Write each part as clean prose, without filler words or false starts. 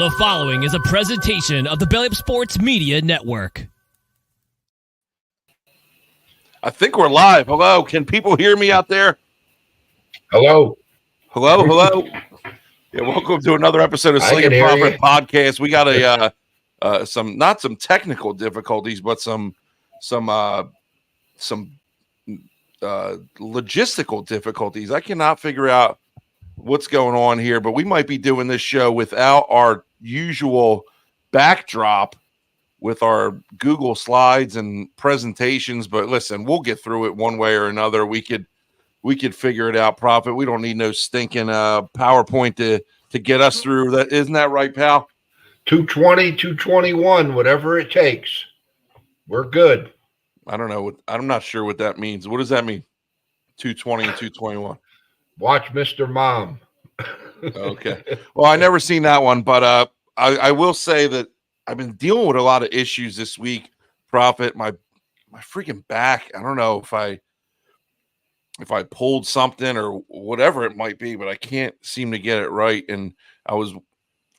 The following is a presentation of the Belly Up Sports Media Network. I think we're live. Hello. Can people hear me out there? Hello. Hello. Yeah, welcome to another episode of Sling'n Proffet podcast. We got some technical difficulties, but some logistical difficulties. I cannot figure out what's going on here, but we might be doing this show without our usual backdrop with our Google slides and presentations. But listen, we'll get through it one way or another. We could figure it out, Prophet. We don't need no stinking PowerPoint to get us through that. Isn't that right, pal? 220, 221, whatever it takes. We're good. I don't know. I'm not sure what that means. What does that mean? 220 and 221. Watch Mr. Mom. Okay. Well, I never seen that one, but I will say that I've been dealing with a lot of issues this week, Prophet. My freaking back. I don't know if I pulled something or whatever it might be, but I can't seem to get it right. And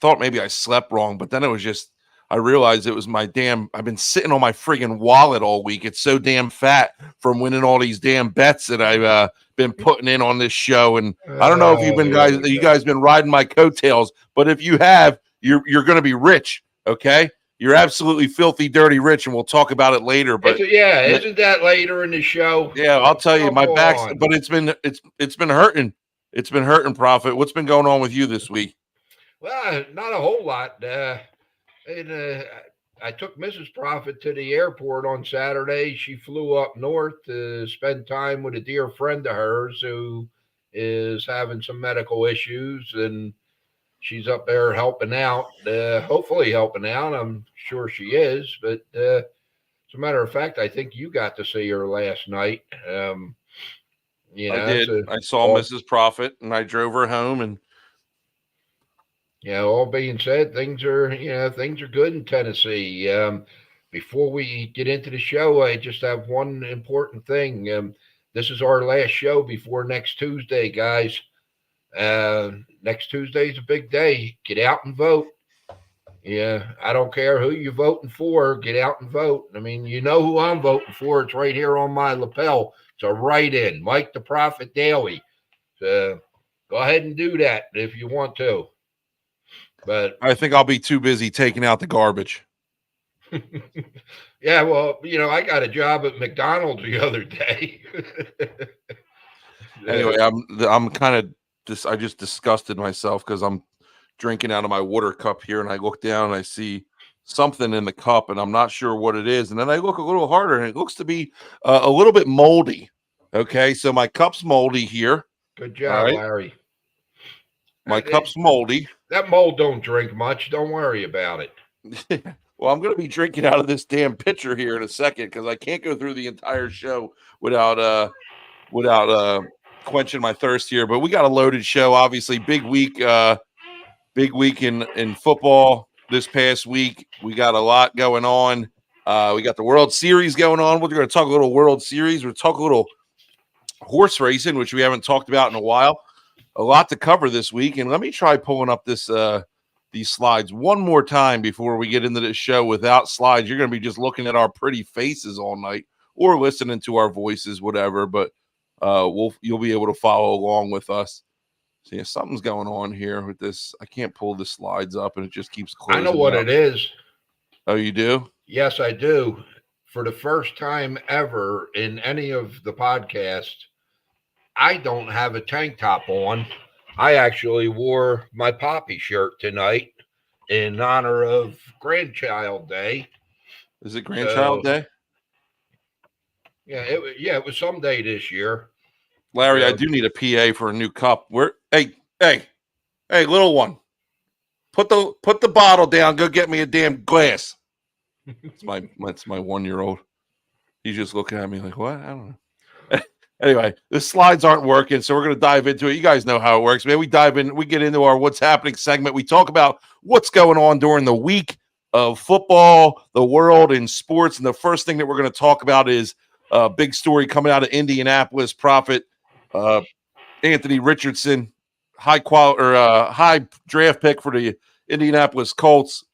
thought maybe I slept wrong, but then it was just, I realized it was I've been sitting on my friggin' wallet all week. It's so damn fat from winning all these damn bets that I've been putting in on this show. And I don't know if you guys been riding my coattails, but if you have, you're going to be rich. Okay. You're absolutely filthy, dirty rich. And we'll talk about it later, but isn't that later in the show? Yeah. I'll tell you, my back's, but it's been hurting. It's been hurting, Prophet. What's been going on with you this week? Well, not a whole lot. I took Mrs. Proffet to the airport on Saturday. She flew up north to spend time with a dear friend of hers who is having some medical issues, and she's up there helping out, hopefully helping out. I'm sure she is, but as a matter of fact, I think you got to see her last night. I did. I saw Mrs. Proffet, and I drove her home, and yeah, all being said, things are good in Tennessee. Before we get into the show, I just have one important thing. This is our last show before next Tuesday, guys. Next Tuesday is a big day. Get out and vote. Yeah, I don't care who you're voting for. Get out and vote. I mean, you know who I'm voting for. It's right here on my lapel. It's a write-in, Mike the Prophet Daily. So go ahead and do that if you want to. But I think I'll be too busy taking out the garbage. Yeah, well, I got a job at McDonald's the other day. Anyway, I'm kind of I just disgusted myself because I'm drinking out of my water cup here, and I look down and I see something in the cup, and I'm not sure what it is. And then I look a little harder, and it looks to be a little bit moldy. Okay, so my cup's moldy here. Good job, right, Larry. My cup's moldy. That mold don't drink much. Don't worry about it. Well, I'm going to be drinking out of this damn pitcher here in a second because I can't go through the entire show without quenching my thirst here. But we got a loaded show. Obviously, big week in football this past week. We got a lot going on. We got the World Series going on. We're going to talk a little World Series. We're talk a little horse racing, which we haven't talked about in a while. A lot to cover this week, and let me try pulling up these slides one more time before we get into this show. Without slides, you're going to be just looking at our pretty faces all night or listening to our voices, whatever. But you'll be able to follow along with us. So yeah, something's going on here with this. I can't pull the slides up, and it just keeps closing. I know what it is. Oh, you do? Yes, I do. For the first time ever in any of the podcasts, I don't have a tank top on. I actually wore my Poppy shirt tonight in honor of Grandchild Day. Is it Grandchild Day? Yeah, it was some day this year. Larry, I do need a PA for a new cup. Hey, little one. Put the bottle down. Go get me a damn glass. That's my 1-year-old. He's just looking at me like, what? I don't know. Anyway, the slides aren't working, so we're going to dive into it. You guys know how it works, man. We get into our What's Happening segment. We talk about what's going on during the week of football, the world, and sports. And the first thing that we're going to talk about is a big story coming out of Indianapolis. Prophet Anthony Richardson, high draft pick for the Indianapolis Colts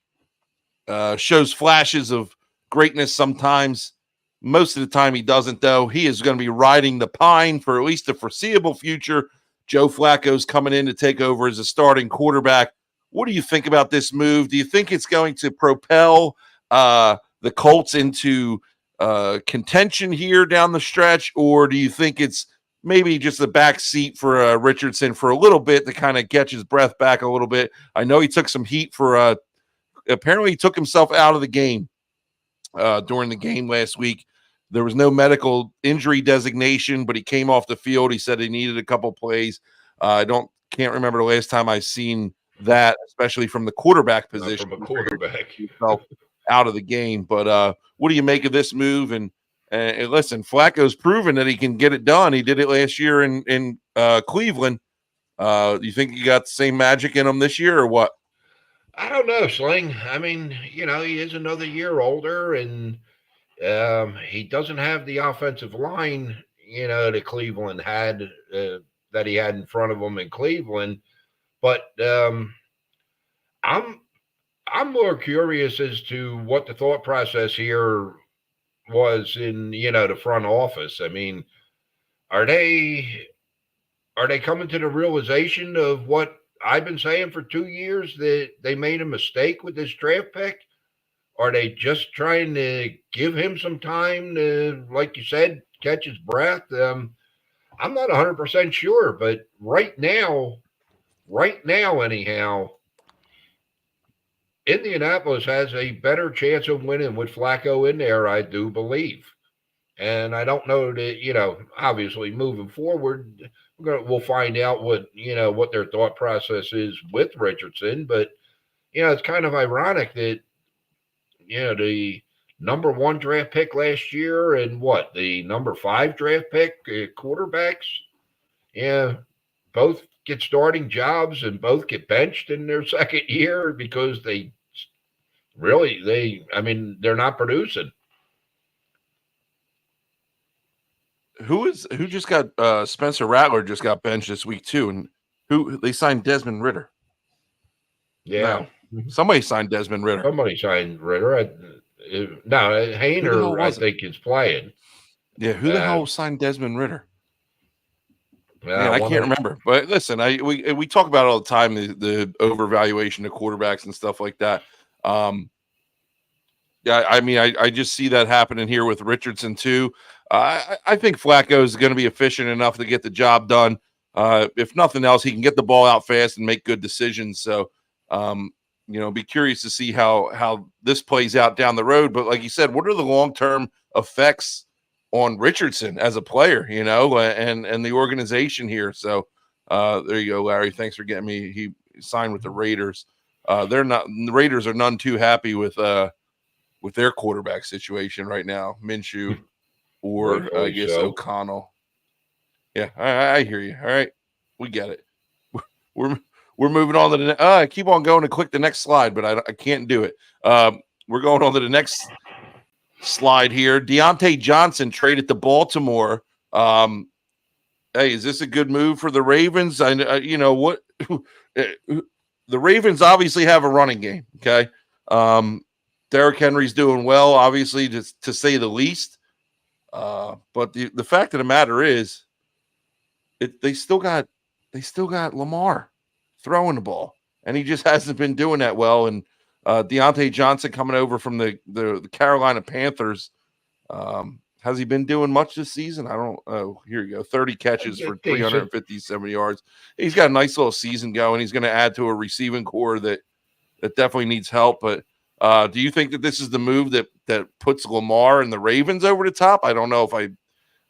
shows flashes of greatness sometimes. Most of the time he doesn't, though. He is going to be riding the pine for at least the foreseeable future. Joe Flacco's coming in to take over as a starting quarterback. What do you think about this move? Do you think it's going to propel the Colts into contention here down the stretch, or do you think it's maybe just a back seat for Richardson for a little bit to kind of catch his breath back a little bit? I know he took some heat for apparently he took himself out of the game during the game last week. There was no medical injury designation, but he came off the field. He said he needed a couple plays. I can't remember the last time I've seen that, especially from the quarterback position. Not from a quarterback. Himself out of the game. But what do you make of this move? And listen, Flacco's proven that he can get it done. He did it last year in Cleveland. You think he got the same magic in him this year, or what? I don't know, Sling. I mean, he is another year older, and he doesn't have the offensive line, that Cleveland had, that he had in front of him in Cleveland. But I'm more curious as to what the thought process here was in, the front office. I mean, are they coming to the realization of what I've been saying for 2 years, that they made a mistake with this draft pick? Are they just trying to give him some time to, like you said, catch his breath? I'm not 100% sure, but right now, anyhow, Indianapolis has a better chance of winning with Flacco in there, I do believe. And I don't know that, obviously moving forward, we'll find out what their thought process is with Richardson. But, it's kind of ironic that, the number 1 draft pick last year and the number 5 draft pick quarterbacks, both get starting jobs and both get benched in their second year because they're not producing. Who just got Spencer Rattler just got benched this week too, and who they signed Desmond Ritter. Yeah, no, somebody signed Desmond Ritter. Somebody signed Ritter. Hayner, I think, is playing. Yeah, who the hell signed Desmond Ritter? Man, I can't remember. But listen, we talk about it all the time, the overvaluation of quarterbacks and stuff like that. Yeah, I mean, I just see that happening here with Richardson too. I think Flacco is going to be efficient enough to get the job done. If nothing else, he can get the ball out fast and make good decisions. So, be curious to see how this plays out down the road. But like you said, what are the long-term effects on Richardson as a player, and the organization here? So there you go, Larry. Thanks for getting me. He signed with the Raiders. The Raiders are none too happy with their quarterback situation right now, Minshew or I guess O'Connell. Yeah, I hear you. All right, we get it. We're moving on to the. I keep on going to click the next slide, but I can't do it. We're going on to the next slide here. Deontay Johnson traded to Baltimore. Hey, is this a good move for the Ravens? What the Ravens obviously have a running game. Okay. Derrick Henry's doing well, obviously, to say the least. But the fact of the matter is, they still got Lamar throwing the ball, and he just hasn't been doing that well. And Deontay Johnson coming over from the Carolina Panthers, has he been doing much this season? I don't. Oh, here you go, 30 catches for 357 yards. He's got a nice little season going. He's going to add to a receiving core that definitely needs help, but. Do you think that this is the move that puts Lamar and the Ravens over the top? I don't know if I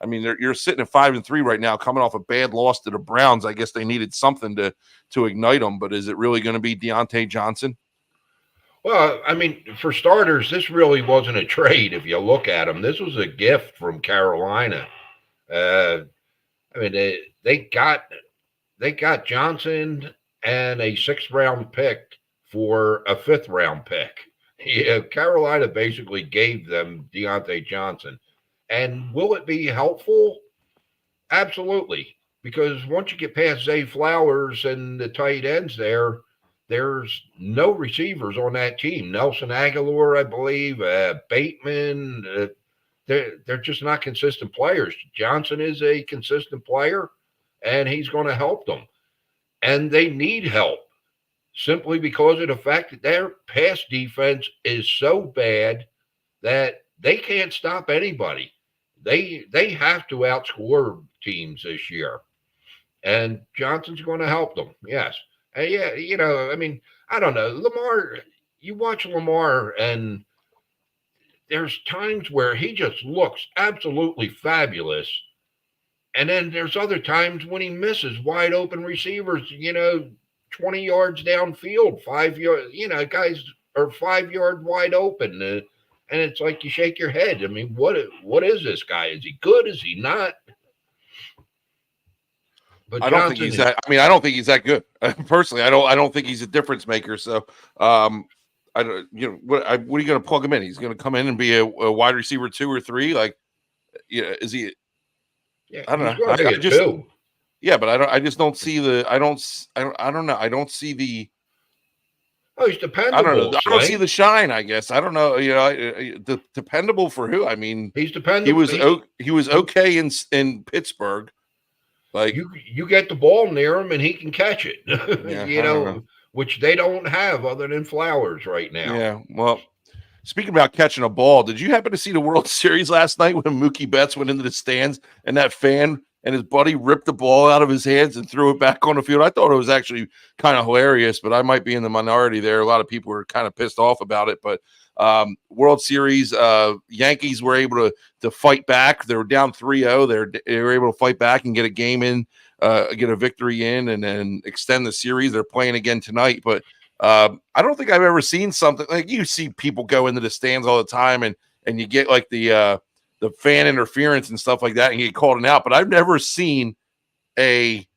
mean, you're sitting at 5-3 right now, coming off a bad loss to the Browns. I guess they needed something to ignite them, but is it really going to be Deontay Johnson? Well, I mean, for starters, this really wasn't a trade. If you look at them, this was a gift from Carolina. I mean, they got Johnson and a 6th-round pick for a 5th-round pick. Yeah, Carolina basically gave them Deontay Johnson. And will it be helpful? Absolutely. Because once you get past Zay Flowers and the tight ends there, there's no receivers on that team. Nelson Aguilar, I believe, Bateman, they're just not consistent players. Johnson is a consistent player, and he's going to help them. And they need help simply because of the fact that their pass defense is so bad that they can't stop anybody. They have to outscore teams this year, and Johnson's going to help them. Yes, and yeah, I mean, I don't know, Lamar. You watch Lamar, and there's times where he just looks absolutely fabulous, and then there's other times when he misses wide open receivers. 20 yards downfield, 5 yards. Guys are 5 yard wide open. And it's like you shake your head. I mean, what is this guy? Is he good? Is he not? But I don't think he's that. I mean, I don't think he's that good. Personally, I don't think he's a difference maker. So, I don't. What are you going to plug him in? He's going to come in and be a wide receiver 2 or 3. Like, is he? Yeah, I don't know. I just. 2. Yeah, but I just don't see the. I don't know. I don't see the. Oh, he's dependable. I don't know. I don't see the shine. I guess I don't know. Dependable for who? I mean, he's dependable. He was okay in Pittsburgh. Like you get the ball near him and he can catch it. Yeah, which they don't have other than Flowers right now. Yeah. Well, speaking about catching a ball, did you happen to see the World Series last night when Mookie Betts went into the stands and that fan and his buddy ripped the ball out of his hands and threw it back on the field? I thought it was actually kind of hilarious, but I might be in the minority there. A lot of people were kind of pissed off about it, but World Series, Yankees were able to fight back. They were down 3-0. They were able to fight back and get a game in, get a victory in, and then extend the series. They're playing again tonight, but I don't think I've ever seen something like you see people go into the stands all the time and you get like the fan interference and stuff like that and get called out. But I've never seen a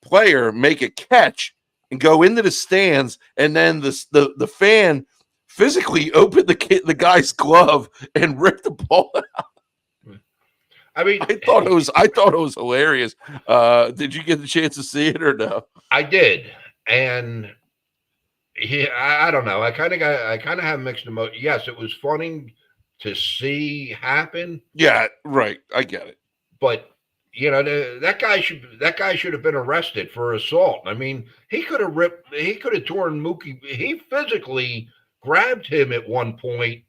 player make a catch and go into the stands and then the fan physically opened the guy's glove and ripped the ball out. I mean, I thought it was hilarious. Did you get the chance to see it or no? I did, and I don't know. I kind of have mixed emotions. Yes, it was funny to see happen. Yeah, right. I get it. But that guy should have been arrested for assault. I mean, he could have torn Mookie. He physically grabbed him at one point,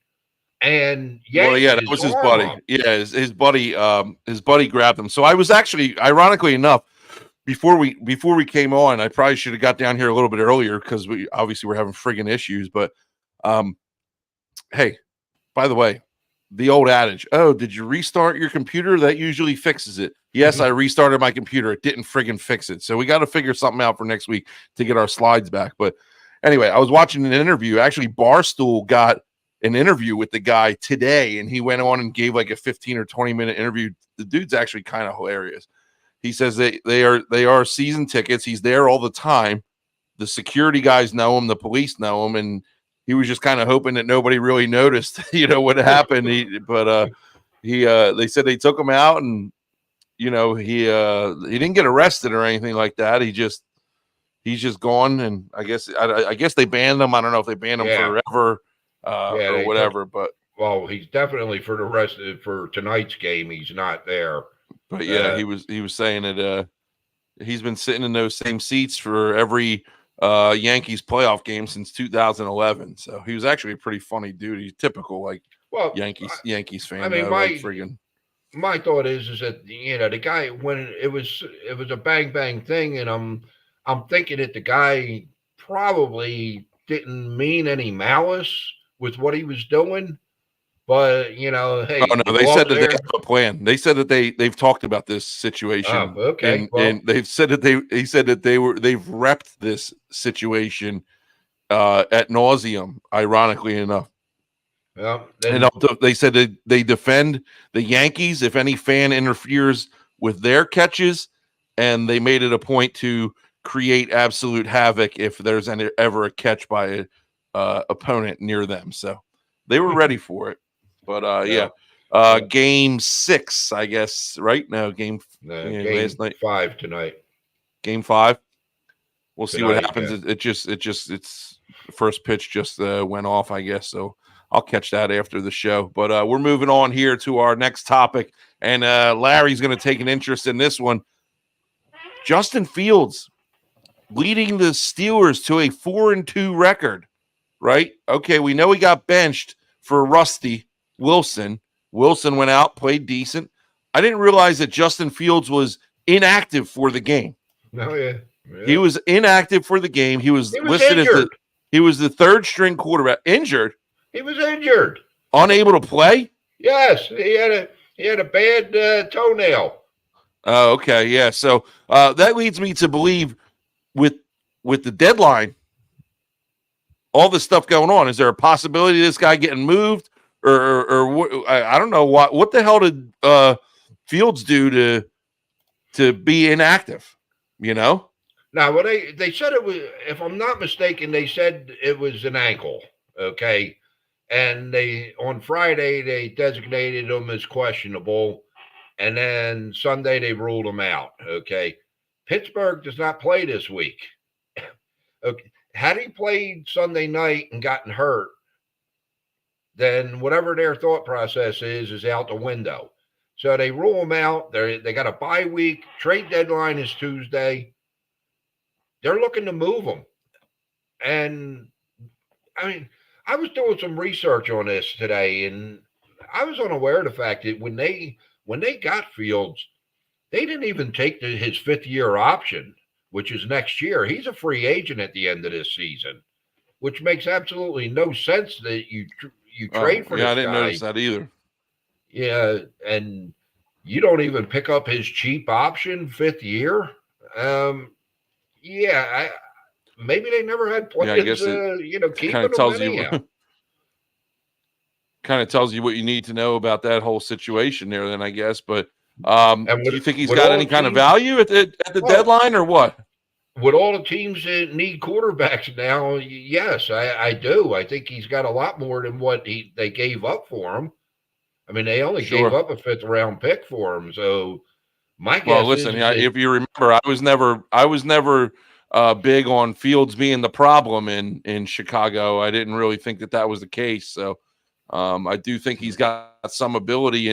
and that was his buddy. Up. Yeah, his buddy grabbed him. So I was actually, ironically enough, before we came on, I probably should have got down here a little bit earlier because we obviously were having friggin' issues. But hey, by the way, the old adage, oh, did you restart your computer? That usually fixes it. Yes, I restarted my computer. It didn't friggin' fix it. So we got to figure something out for next week to get our slides back. But anyway, I was watching an interview. Actually, Barstool got an interview with the guy today, and he went on and gave like a 15 or 20-minute interview. The dude's actually kind of hilarious. He says they are season tickets. He's there all the time. The security guys know him. The police know him. And he was just kind of hoping that nobody really noticed, what happened. They said they took him out and, he didn't get arrested or anything like that. He's just gone. And I guess they banned him. I don't know if they banned him forever or whatever, but. Well, he's definitely for the rest for tonight's game. He's not there. But yeah, he was saying that he's been sitting in those same seats for every Yankees playoff game since 2011. So he was actually a pretty funny dude. He's typical Yankees fan. I mean, my thought is that the guy, when it was a bang thing, and I'm thinking that the guy probably didn't mean any malice with what he was doing. But hey, oh no, they said that they have a plan. They said that they've talked about this situation. Oh, okay, and they've said that they've repped this situation ad nauseum. Ironically enough, they said that they defend the Yankees if any fan interferes with their catches, and they made it a point to create absolute havoc if there's ever a catch by a opponent near them. So they were ready for it. But game 6, I guess, right? No, game last night. 5 tonight. Game 5. we'll see what tonight. happens. Yeah. It's first pitch just went off, I guess. So I'll catch that after the show. But we're moving on here to our next topic, and Larry's going to take an interest in this one. Justin Fields leading the Steelers to a 4-2 record, right? Okay, we know he got benched for Rusty Wilson. Wilson went out, played decent. I didn't realize that Justin Fields was inactive for the game. Oh yeah. He was inactive for the game. He was listed injured. as the third string quarterback. Injured. He was injured. Unable to play. Yes, he had a bad toenail. Oh, okay, yeah. So that leads me to believe with the deadline, all this stuff going on. Is there a possibility of this guy getting moved, or I don't know what the hell did Fields do to be inactive? You know. Now, what they said it was, if I'm not mistaken, they said it was an ankle. Okay, and on Friday they designated him as questionable, and then Sunday they ruled him out. Okay, Pittsburgh does not play this week. Okay, had he played Sunday night and gotten hurt, then whatever their thought process is out the window. So they rule him out. They got a bye week. Trade deadline is Tuesday. They're looking to move him. And I mean, I was doing some research on this today, and I was unaware of the fact that when they got Fields, they didn't even take his 5th-year option, which is next year. He's a free agent at the end of this season, which makes absolutely no sense that you trade for this guy. I didn't notice that either. Yeah, and you don't even pick up his cheap option 5th year. Yeah, maybe they never had plans. I guess keeping kind of tells him you, anyhow. kind of tells you what you need to know about that whole situation there. Then I guess, but do you think he's got any kind of value at the deadline or what? With all the teams that need quarterbacks now, yes, I do. I think he's got a lot more than what they gave up for him. I mean, they only gave up a 5th-round pick for him. So my guess listen, if you remember, I was never big on Fields being the problem in Chicago. I didn't really think that was the case. So I do think he's got some ability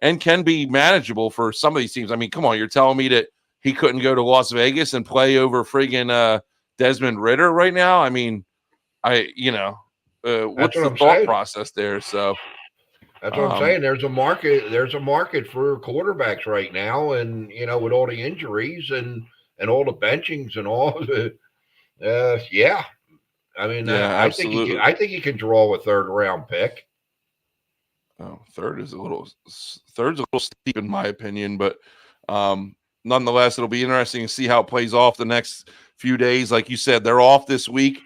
and can be manageable for some of these teams. I mean, come on, you're telling me that he couldn't go to Las Vegas and play over friggin' Desmond Ridder right now? I mean, what's the thought process there? So that's what I'm saying. There's a market. There's a market for quarterbacks right now, and with all the injuries and all the benchings and all, yeah. I mean, I think he can draw a 3rd-round pick. Oh, third's a little steep in my opinion, but nonetheless, it'll be interesting to see how it plays off the next few days. Like you said, they're off this week.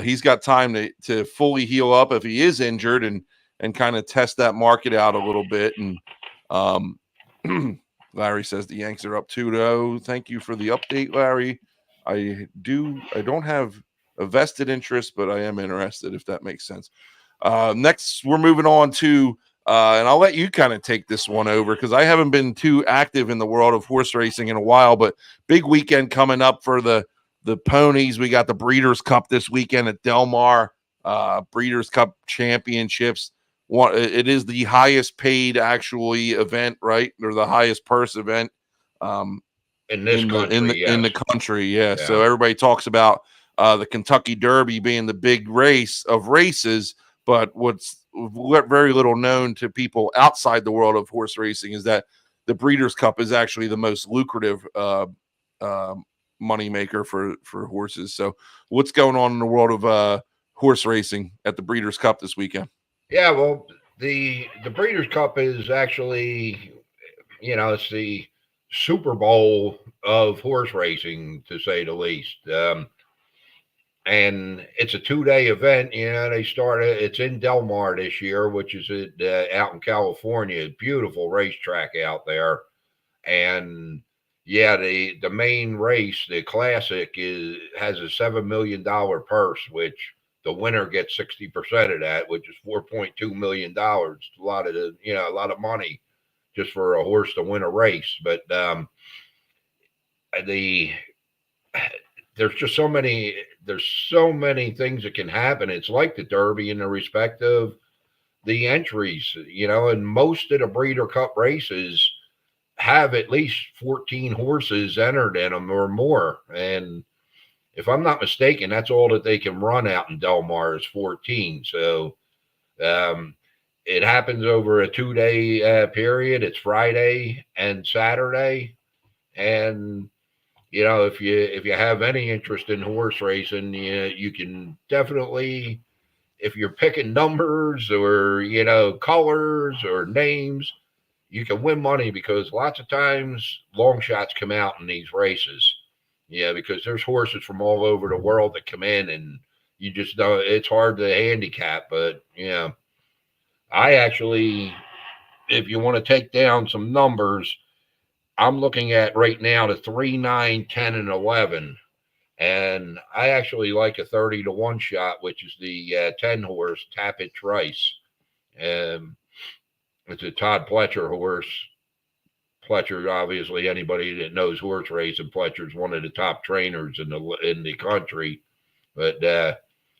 He's got time to fully heal up if he is injured and kind of test that market out a little bit. And Larry says the Yanks are up 2-0. Thank you for the update, Larry. I don't have a vested interest, but I am interested, if that makes sense. Next, we're moving on to, and I'll let you kind of take this one over because I haven't been too active in the world of horse racing in a while, but big weekend coming up for the ponies. We got the Breeders' Cup this weekend at Del Mar, Breeders' Cup Championships. It is the highest paid actually event, right? Or the highest purse event in the country. Yeah. So everybody talks about the Kentucky Derby being the big race of races, but what's very little known to people outside the world of horse racing is that the Breeders' Cup is actually the most lucrative money maker for horses. So what's going on in the world of horse racing at the Breeders' Cup this weekend? Yeah, well, the Breeders' Cup is actually, it's the Super Bowl of horse racing, to say the least. And it's a 2-day event. It's in Del Mar this year, which is out in California. Beautiful racetrack out there. And yeah, the main race, the classic, has a $7 million purse, which the winner gets 60% of that, which is $4.2 million. It's a lot of money just for a horse to win a race. But there's just so many things that can happen. It's like the Derby in the respect of the entries, and most of the Breeder Cup races have at least 14 horses entered in them or more. And if I'm not mistaken, that's all that they can run out in Del Mar is 14. So um, it happens over a 2 day period. It's Friday and Saturday. And if you have any interest in horse racing, you can definitely, if you're picking numbers or colors or names, you can win money because lots of times long shots come out in these races. Yeah, because there's horses from all over the world that come in, and you just know it's hard to handicap. But I actually, if you want to take down some numbers, I'm looking at right now the 3, 9, 10, and 11. And I actually like a 30-1 shot, which is the 10 horse, Tappet Trice. It's a Todd Pletcher horse. Pletcher, obviously, anybody that knows horse racing, Pletcher's one of the top trainers in the country. But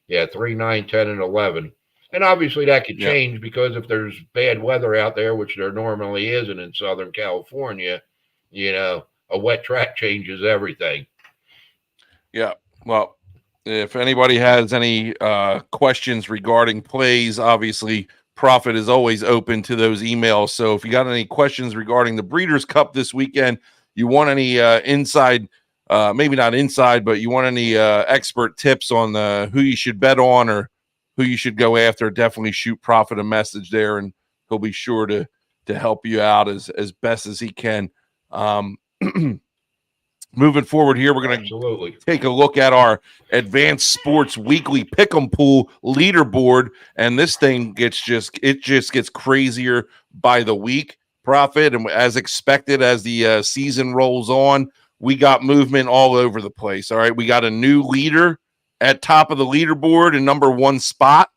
yeah, 3, 9, 10, and 11. And obviously that could change because if there's bad weather out there, which there normally isn't in Southern California, a wet track changes everything. Yeah. Well, if anybody has any questions regarding plays, obviously Proffet is always open to those emails. So if you got any questions regarding the Breeders' Cup this weekend, you want any inside, maybe not inside, but you want any expert tips on who you should bet on or who you should go after, definitely shoot Proffet a message there, and he'll be sure to help you out as best as he can. Moving forward here, we're going to take a look at our Advanced Sports Weekly Pick'em Pool leaderboard, and this thing just gets crazier by the week. Proffet, and as expected, as the season rolls on, we got movement all over the place. All right, we got a new leader at top of the leaderboard in number 1 spot.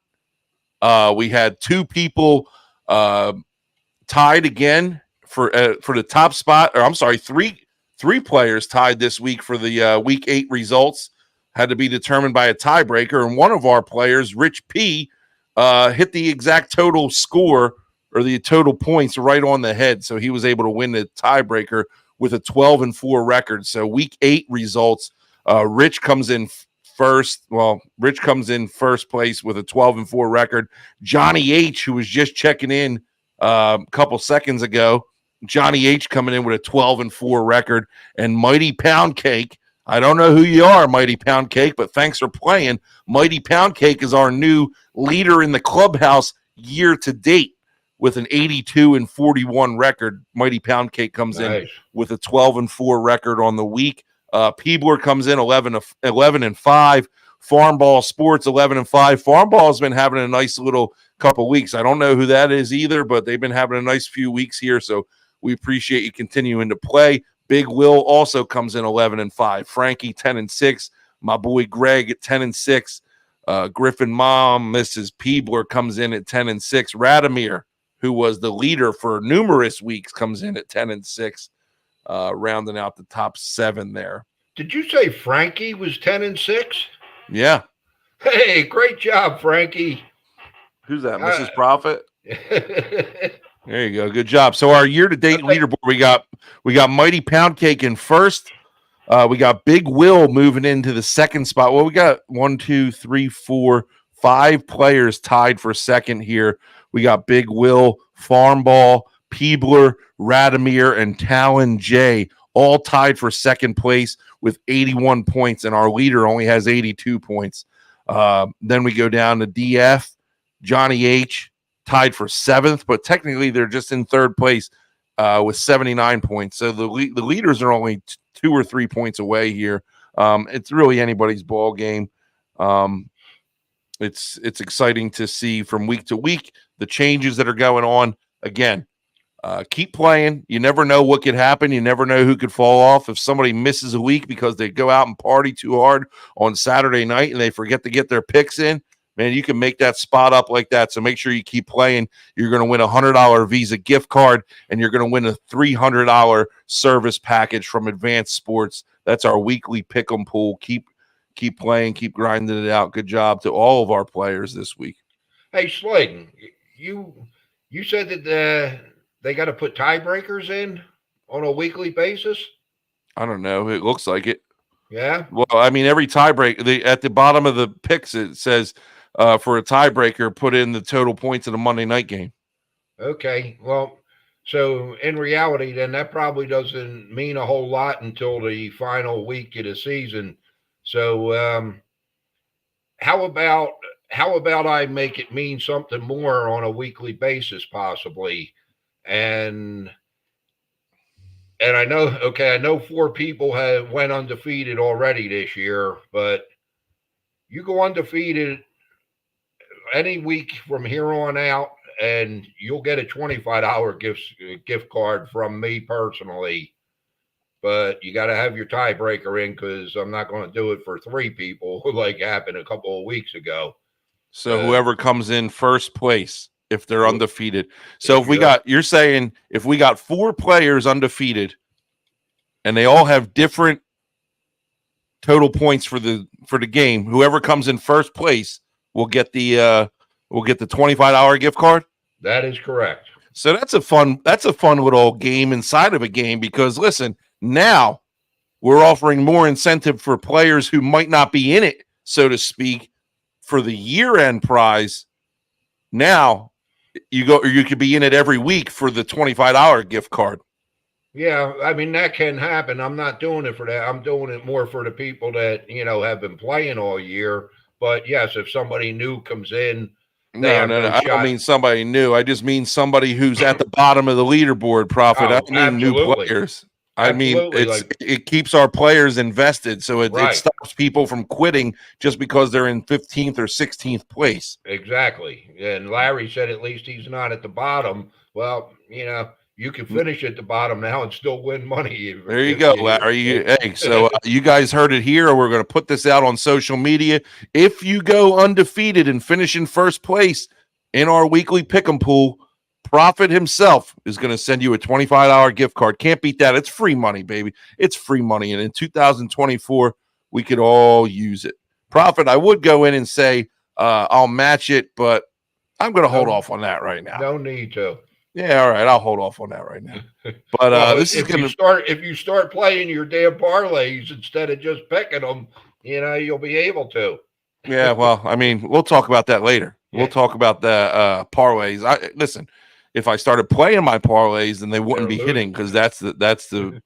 We had 2 people tied again for the top spot, or I'm sorry, three players tied this week for the week 8 results. Had to be determined by a tiebreaker, and one of our players, Rich P, hit the exact total score or the total points right on the head, so he was able to win the tiebreaker with a 12-4 record. So week 8 results, Rich comes in first. Well, Rich comes in first place with a 12-4 record. Johnny H, who was just checking in a couple seconds ago, Johnny H coming in with a 12-4 record, and Mighty Pound Cake. I don't know who you are, Mighty Pound Cake, but thanks for playing. Mighty Pound Cake is our new leader in the clubhouse year to date with an 82-41 record. Mighty Pound Cake comes in with a 12-4 record on the week. Peebler comes in 11-5. Farm Ball Sports 11-5. Farm Ball has been having a nice little couple weeks. I don't know who that is either, but they've been having a nice few weeks here, so we appreciate you continuing to play. Big Will also comes in 11-5. Frankie 10-6. My boy Greg at 10-6. Griffin Mom, Mrs. Peebler comes in at 10-6. Radomir, who was the leader for numerous weeks, comes in at 10-6, rounding out the top 7 there. Did you say Frankie was 10-6? Yeah. Hey, great job, Frankie. Who's that? Mrs. Proffet? There you go. Good job. So our year-to-date leaderboard, we got Mighty Pound Cake in first. We got Big Will moving into the second spot. Well, we got 5 players tied for second here. We got Big Will, Farm Ball, Peebler, Radomir, and Talon J, all tied for second place with 81 points, and our leader only has 82 points. Then we go down to DF, Johnny H, tied for 7th, but technically they're just in 3rd place with 79 points. So the leaders are only 2 or 3 points away here. It's really anybody's ball game. It's exciting to see from week to week the changes that are going on. Again, keep playing. You never know what could happen. You never know who could fall off. If somebody misses a week because they go out and party too hard on Saturday night and they forget to get their picks in, man, you can make that spot up like that. So make sure you keep playing. You're going to win a $100 Visa gift card, and you're going to win a $300 service package from Advanced Sports. That's our weekly pick 'em pool. Keep playing, keep grinding it out. Good job to all of our players this week. Hey, Sling, you said that they got to put tiebreakers in on a weekly basis. I don't know. It looks like it. Yeah. Well, I mean, every tiebreak, at the bottom of the picks, it says for a tiebreaker, put in the total points of the Monday night game. Okay. Well, so in reality, then that probably doesn't mean a whole lot until the final week of the season. So, how about I make it mean something more on a weekly basis, possibly? And I know 4 people have went undefeated already this year, but you go undefeated any week from here on out, and you'll get a $25 gift card from me personally. But you got to have your tiebreaker in, because I'm not going to do it for 3 people like happened a couple of weeks ago. So whoever comes in first place, if they're undefeated. So you're saying if we got 4 players undefeated and they all have different total points for the game, whoever comes in first place will get the $25 gift card. That is correct. So that's a fun little game inside of a game, because listen, now we're offering more incentive for players who might not be in it, so to speak, for the year-end prize. Now you could be in it every week for the $25 gift card. Yeah, I mean, that can happen. I'm not doing it for that. I'm doing it more for the people that, have been playing all year. But yes, if somebody new comes in, No. I don't mean somebody new. I just mean somebody who's at the bottom of the leaderboard, Prophet. I don't mean new players. I mean, it keeps our players invested, so it stops people from quitting just because they're in 15th or 16th place. Exactly. And Larry said at least he's not at the bottom. Well, you can finish at the bottom now and still win money. There you go, Larry. Hey, so you guys heard it here. We're going to put this out on social media. If you go undefeated and finish in first place in our weekly pick'em pool, Prophet himself is going to send you a $25 gift card. Can't beat that. It's free money, baby. It's free money. And in 2024, we could all use it. Prophet, I would go in and say I'll match it, but I'm going to hold off on that right now. No need to. Yeah, all right. I'll hold off on that right now. But this is going to if you start playing your damn parlays instead of just picking them, you'll be able to. Yeah, well, I mean, we'll talk about that later. Yeah. We'll talk about the parlays. Listen, if I started playing my parlays, then they wouldn't be hitting, because that's the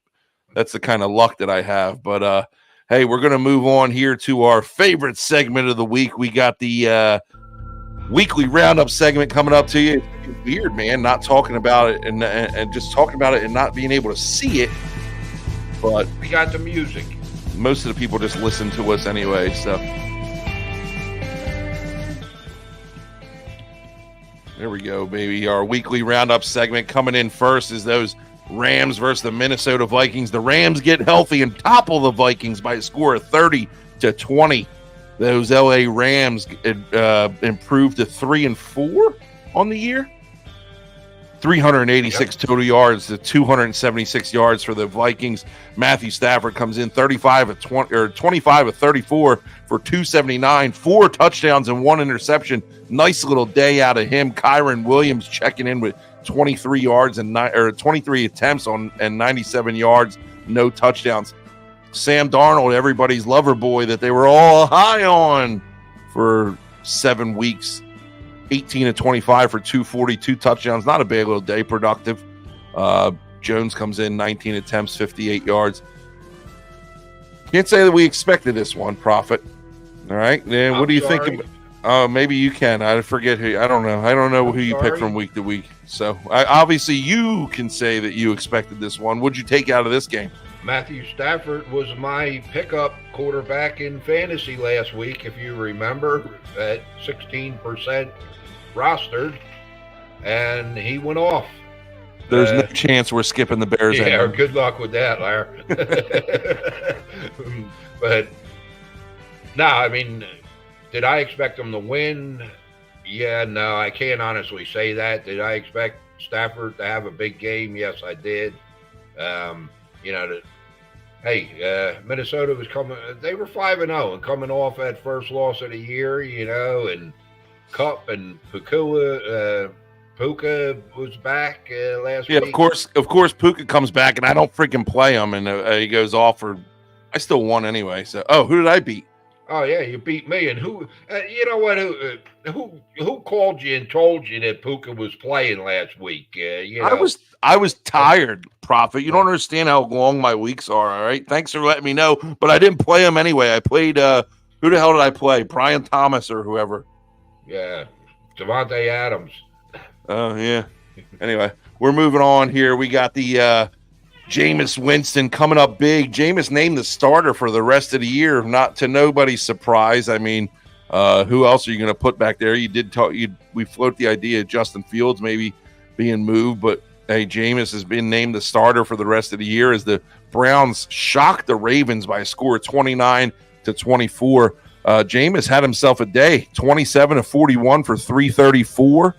kind of luck that I have. But hey, we're gonna move on here to our favorite segment of the week. We got the weekly roundup segment coming up to you. It's weird, man, not talking about it and just talking about it and not being able to see it. But we got the music. Most of the people just listen to us anyway, so. There we go, baby. Our weekly roundup segment coming in first is those Rams versus the Minnesota Vikings. The Rams get healthy and topple the Vikings by a score of 30-20. Those LA Rams improved to 3-4 on the year. 386 total yards to 276 yards for the Vikings. Matthew Stafford comes in 25 of 34 for 279, 4 touchdowns and 1 interception. Nice little day out of him. Kyron Williams checking in with 23 yards and 23 attempts and 97 yards, no touchdowns. Sam Darnold, everybody's lover boy that they were all high on for 7 weeks. 18-25 for 242 touchdowns. Not a bad little day, productive. Jones comes in 19 attempts, 58 yards. Can't say that we expected this one, Prophet. All right. Then what do you think? Maybe you can. I forget who. I don't know. I don't know who you pick from week to week. So obviously you can say that you expected this one. What'd you take out of this game? Matthew Stafford was my pickup quarterback in fantasy last week, if you remember, at 16% rostered, and he went off. There's no chance we're skipping the Bears. Yeah, anymore. Good luck with that, Larry. But no, I mean, did I expect them to win? Yeah, no, I can't honestly say that. Did I expect Stafford to have a big game? Yes, I did. Hey, Minnesota was coming. They were 5-0 and coming off that first loss of the year, and Cup and Puka was back last Yeah, week. of course, Puka comes back, and I don't freaking play him, and he goes off for. I still won anyway. So, who did I beat? Oh yeah, you beat me. And who? You know what? Who called you and told you that Puka was playing last week? I was tired, Prophet. You uh, don't understand how long my weeks are. All right, thanks for letting me know, but I didn't play him anyway. I played. Who the hell did I play? Brian Thomas or whoever. yeah, Devontae Adams. Oh yeah. Anyway, we're moving on here. We got the Jameis Winston coming up big. Jameis named the starter for the rest of the year, not to nobody's surprise. I mean, who else are you going to put back there? You did talk. We float the idea of Justin Fields maybe being moved, but hey, Jameis has been named the starter for the rest of the year as the Browns shocked the Ravens by a score of 29-24. Jameis had himself a day, 27 of 41 for 334.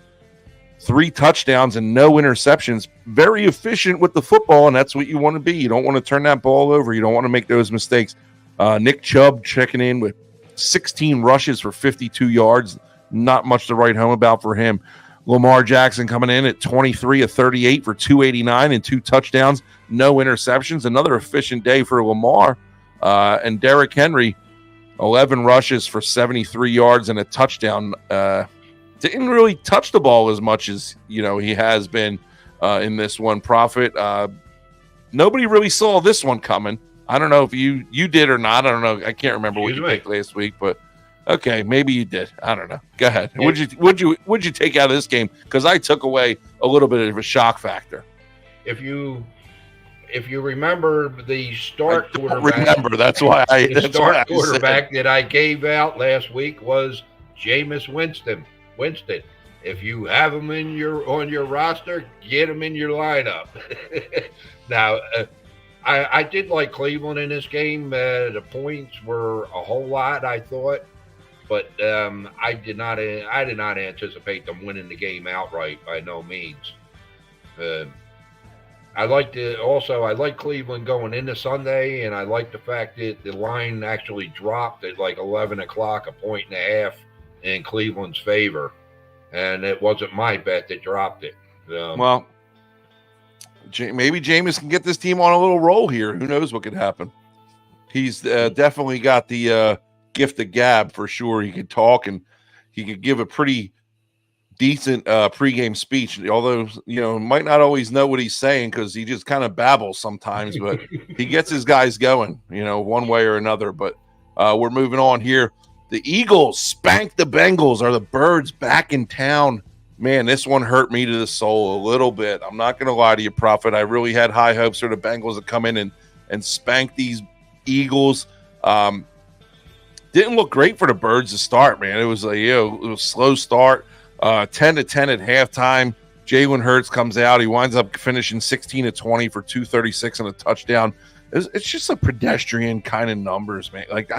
3 touchdowns and no interceptions. Very efficient with the football, and that's what you want to be. You don't want to turn that ball over. You don't want to make those mistakes. Nick Chubb checking in with 16 rushes for 52 yards. Not much to write home about for him. Lamar Jackson coming in at 23 of 38 for 289 and 2 touchdowns. No interceptions. Another efficient day for Lamar. And Derrick Henry, 11 rushes for 73 yards and a touchdown. Didn't really touch the ball as much as he has been in this one. Prophet. Nobody really saw this one coming. I don't know if you did or not. I don't know. I can't remember what you picked last week, but okay, maybe you did. I don't know. Go ahead. Yeah. What'd you take out of this game? Because I took away a little bit of a shock factor. If you remember the start quarterback, remember that's why the start quarterback that I gave out last week was Jameis Winston. If you have him on your roster, get him in your lineup. Now, I did like Cleveland in this game. The points were a whole lot, I thought, but I did not anticipate them winning the game outright by no means. I like Cleveland going into Sunday, and I like the fact that the line actually dropped at like 11 o'clock, 1.5 in Cleveland's favor, and it wasn't my bet that dropped it. Well, maybe Jameis can get this team on a little roll here. Who knows what could happen? He's definitely got the gift of gab for sure. He could talk and he could give a pretty decent pregame speech, although might not always know what he's saying because he just kind of babbles sometimes, but he gets his guys going, one way or another. But we're moving on here. The Eagles spanked the Bengals. Are the Birds back in town? Man, this one hurt me to the soul a little bit. I'm not going to lie to you, Prophet. I really had high hopes for the Bengals to come in and spank these Eagles. Didn't look great for the Birds to start, man. It was it was a slow start. 10-10 at halftime. Jalen Hurts comes out. He winds up finishing 16-20 for 236 and a touchdown. It's just a pedestrian kind of numbers, man. Like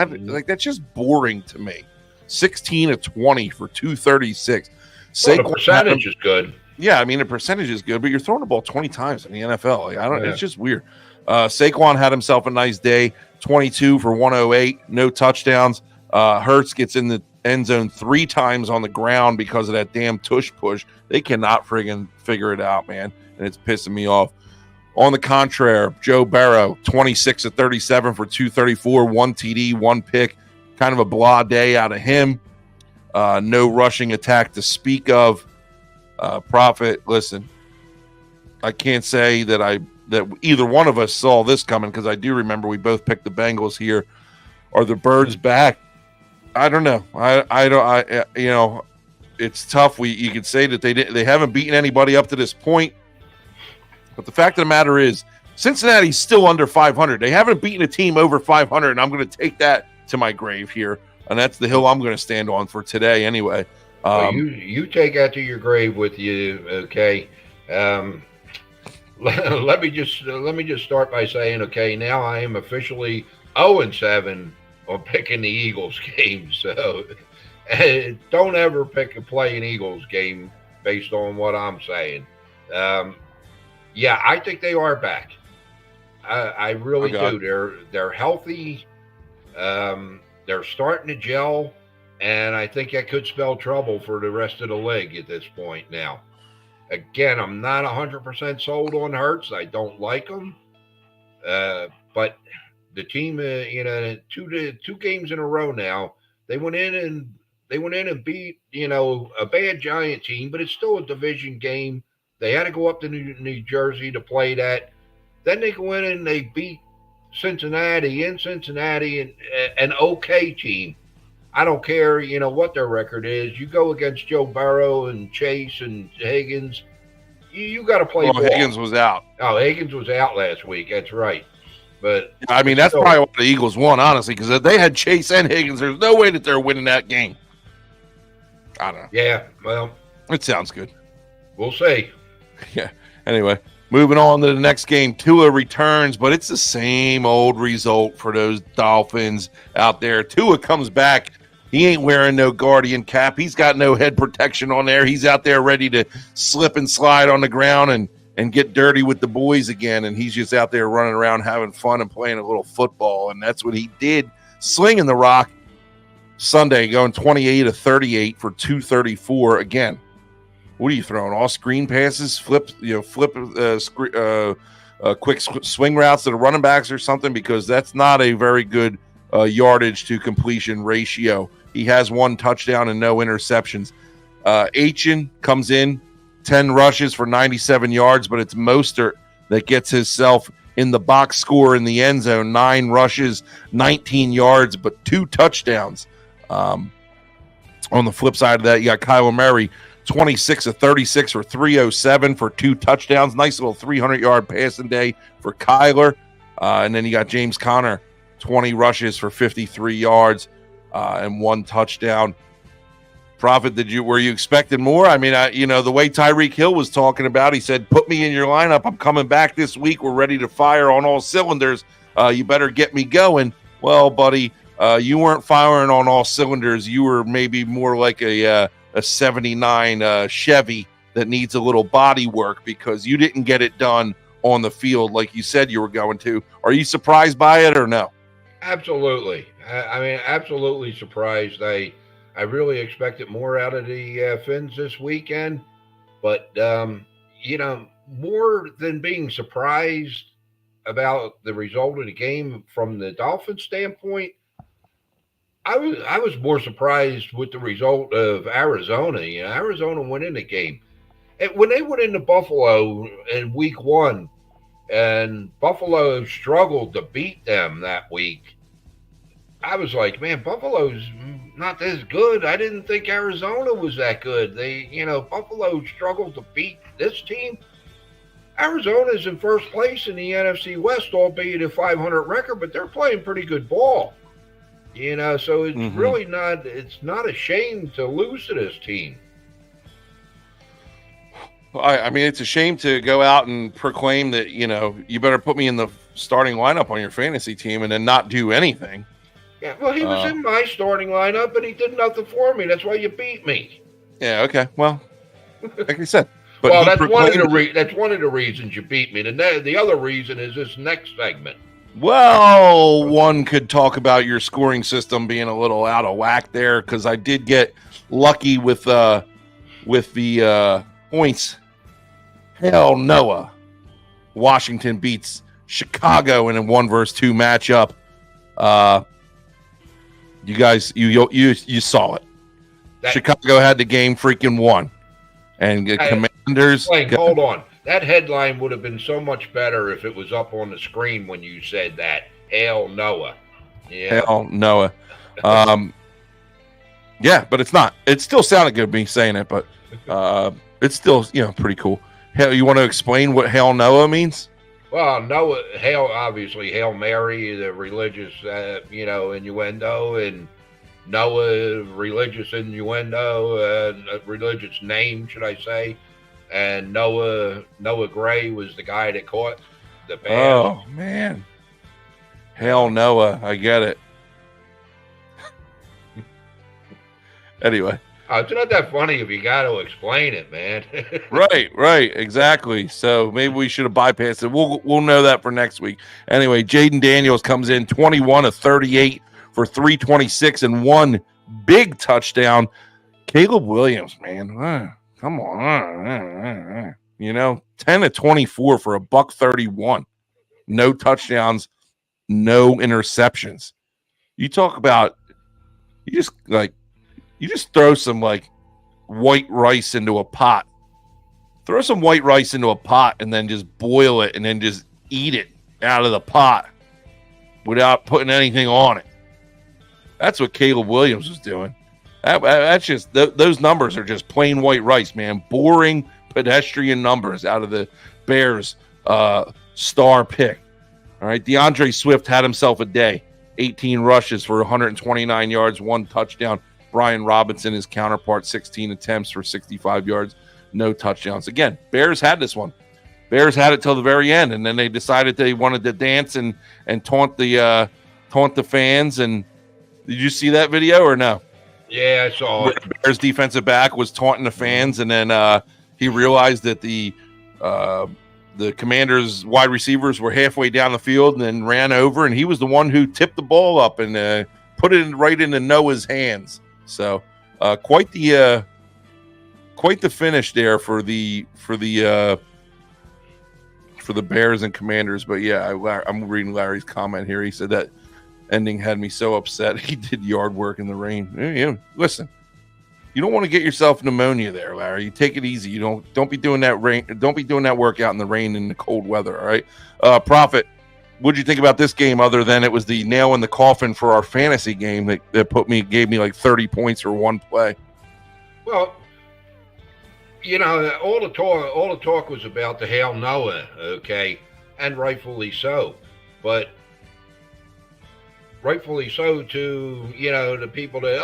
that's just boring to me. 16-20 for 236. Well, the percentage is good. Yeah, I mean the percentage is good, but you're throwing the ball 20 times in the NFL. Like, It's just weird. Saquon had himself a nice day. 22 for 108, no touchdowns. Hurts gets in the end zone 3 times on the ground because of that damn tush push. They cannot friggin' figure it out, man, and it's pissing me off. On the contrary, Joe Burrow, 26-37 for 234, 1 TD, 1 pick. Kind of a blah day out of him. No rushing attack to speak of. Prophet, listen, I can't say that either one of us saw this coming because I do remember we both picked the Bengals here. Are the Birds back? I don't know. It's tough. You could say that they haven't beaten anybody up to this point. But the fact of the matter is, Cincinnati's still under 500. They haven't beaten a team over 500, and I'm going to take that to my grave here, and that's the hill I'm going to stand on for today anyway. Well, you take that to your grave with you, okay? Let me just start by saying, okay, now I am officially 0-7 on picking the Eagles game. So don't ever play an Eagles game based on what I'm saying. Yeah, I think they are back. I really do. They're healthy. They're starting to gel, and I think that could spell trouble for the rest of the league at this point. Now, again, I'm not 100% sold on Hurts. I don't like him, but the team, two games in a row now, they went in and beat a bad Giant team, but it's still a division game. They had to go up to New Jersey to play that. Then they go in and they beat Cincinnati in Cincinnati, and an okay team. I don't care, what their record is. You go against Joe Burrow and Chase and Higgins, you got to play ball. Higgins was out. Oh, Higgins was out last week. That's right. But I mean, that's probably what the Eagles won, honestly, because if they had Chase and Higgins, there's no way that they're winning that game. I don't know. Yeah, well, it sounds good. We'll see. Yeah. Anyway, moving on to the next game. Tua returns, but it's the same old result for those Dolphins out there. Tua comes back. He ain't wearing no Guardian cap. He's got no head protection on there. He's out there ready to slip and slide on the ground and get dirty with the boys again. And he's just out there running around having fun and playing a little football. And that's what he did, slinging the rock Sunday, going 28 of 38 for 234 again. What are you throwing? All screen passes, quick swing routes to the running backs or something? Because that's not a very good yardage to completion ratio. He has one touchdown and no interceptions. Achin comes in, 10 rushes for 97 yards, but it's Mostert that gets himself in the box score in the end zone. 9 rushes, 19 yards, but 2 touchdowns. On the flip side of that, you got Kyler Murray, 26 of 36 for 307 for 2 touchdowns. Nice little 300-yard passing day for Kyler. And then you got James Conner, 20 rushes for 53 yards and 1 touchdown. Proffet, were you expecting more? I mean, the way Tyreek Hill was talking about, he said, "Put me in your lineup. I'm coming back this week. We're ready to fire on all cylinders. You better get me going." Well, buddy, you weren't firing on all cylinders. You were maybe more like a 79 Chevy that needs a little body work, because you didn't get it done on the field like you said you were going to. Are you surprised by it or no? Absolutely. I mean, absolutely surprised. I really expected more out of the Finns this weekend, but more than being surprised about the result of the game from the Dolphins standpoint, I was more surprised with the result of Arizona. Arizona went in the game. And when they went into Buffalo in week 1, and Buffalo struggled to beat them that week, I was like, man, Buffalo's not this good. I didn't think Arizona was that good. Buffalo struggled to beat this team. Arizona's in first place in the NFC West, albeit a 500 record, but they're playing pretty good ball. So it's really not a shame to lose to this team. I mean, it's a shame to go out and proclaim that, you better put me in the starting lineup on your fantasy team and then not do anything. Yeah, well, he was in my starting lineup, and he did nothing for me. That's why you beat me. Yeah, okay. Well, like I said. But well, that's one of the reasons you beat me. The other reason is this next segment. Well, one could talk about your scoring system being a little out of whack there, because I did get lucky with the points. Hell, Noah. Washington beats Chicago in a 1-versus-2 matchup. You guys, you saw it. Chicago had the game freaking won, and Commanders. Hold on. That headline would have been so much better if it was up on the screen when you said that. Hail Noah. Yeah. Hail Noah. Yeah, but it's not. It still sounded good me saying it, but it's still pretty cool. Hell, you want to explain what Hail Noah means? Well, Noah, obviously Hail Mary, the religious innuendo, and Noah, religious innuendo, religious name, should I say? And Noah Gray was the guy that caught the pass. Oh man, Hail Noah, I get it. Anyway, It's not that funny if you got to explain it, man. Right, exactly. So maybe we should have bypassed it. We'll know that for next week. Anyway, Jaden Daniels comes in 21 of 38 for 326 and one big touchdown. Caleb Williams, man, come on, 10 of 24 for a $131, no touchdowns, no interceptions. You talk about you just throw some like white rice into a pot. Throw some white rice into a pot and then just boil it and then just eat it out of the pot without putting anything on it. That's what Caleb Williams was doing. That's just those numbers are just plain white rice, man. Boring pedestrian numbers out of the Bears star pick. All right, DeAndre Swift had himself a day. 18 rushes for 129 yards, one touchdown. Brian Robinson, his counterpart, 16 attempts for 65 yards, no touchdowns. Again, Bears had this one. Bears had it till the very end, and then they decided they wanted to dance and taunt the fans. And did you see that video or no? Yeah, I saw it. Bears defensive back was taunting the fans, and then he realized that the Commanders' wide receivers were halfway down the field and then ran over, and he was the one who tipped the ball up and put it right into Noah's hands. So quite the finish there for the Bears and Commanders. But yeah, I'm reading Larry's comment here. He said that ending had me so upset. He did yard work in the rain. Listen, you don't want to get yourself pneumonia there, Larry. You take it easy. You don't be doing that rain. Don't be doing that workout in the rain and the cold weather. All right, Prophet. What'd you think about this game? Other than it was the nail in the coffin for our fantasy game that gave me like 30 points for one play. Well, all the talk was about the Hail Noah, okay, and rightfully so. But rightfully so to, the people that,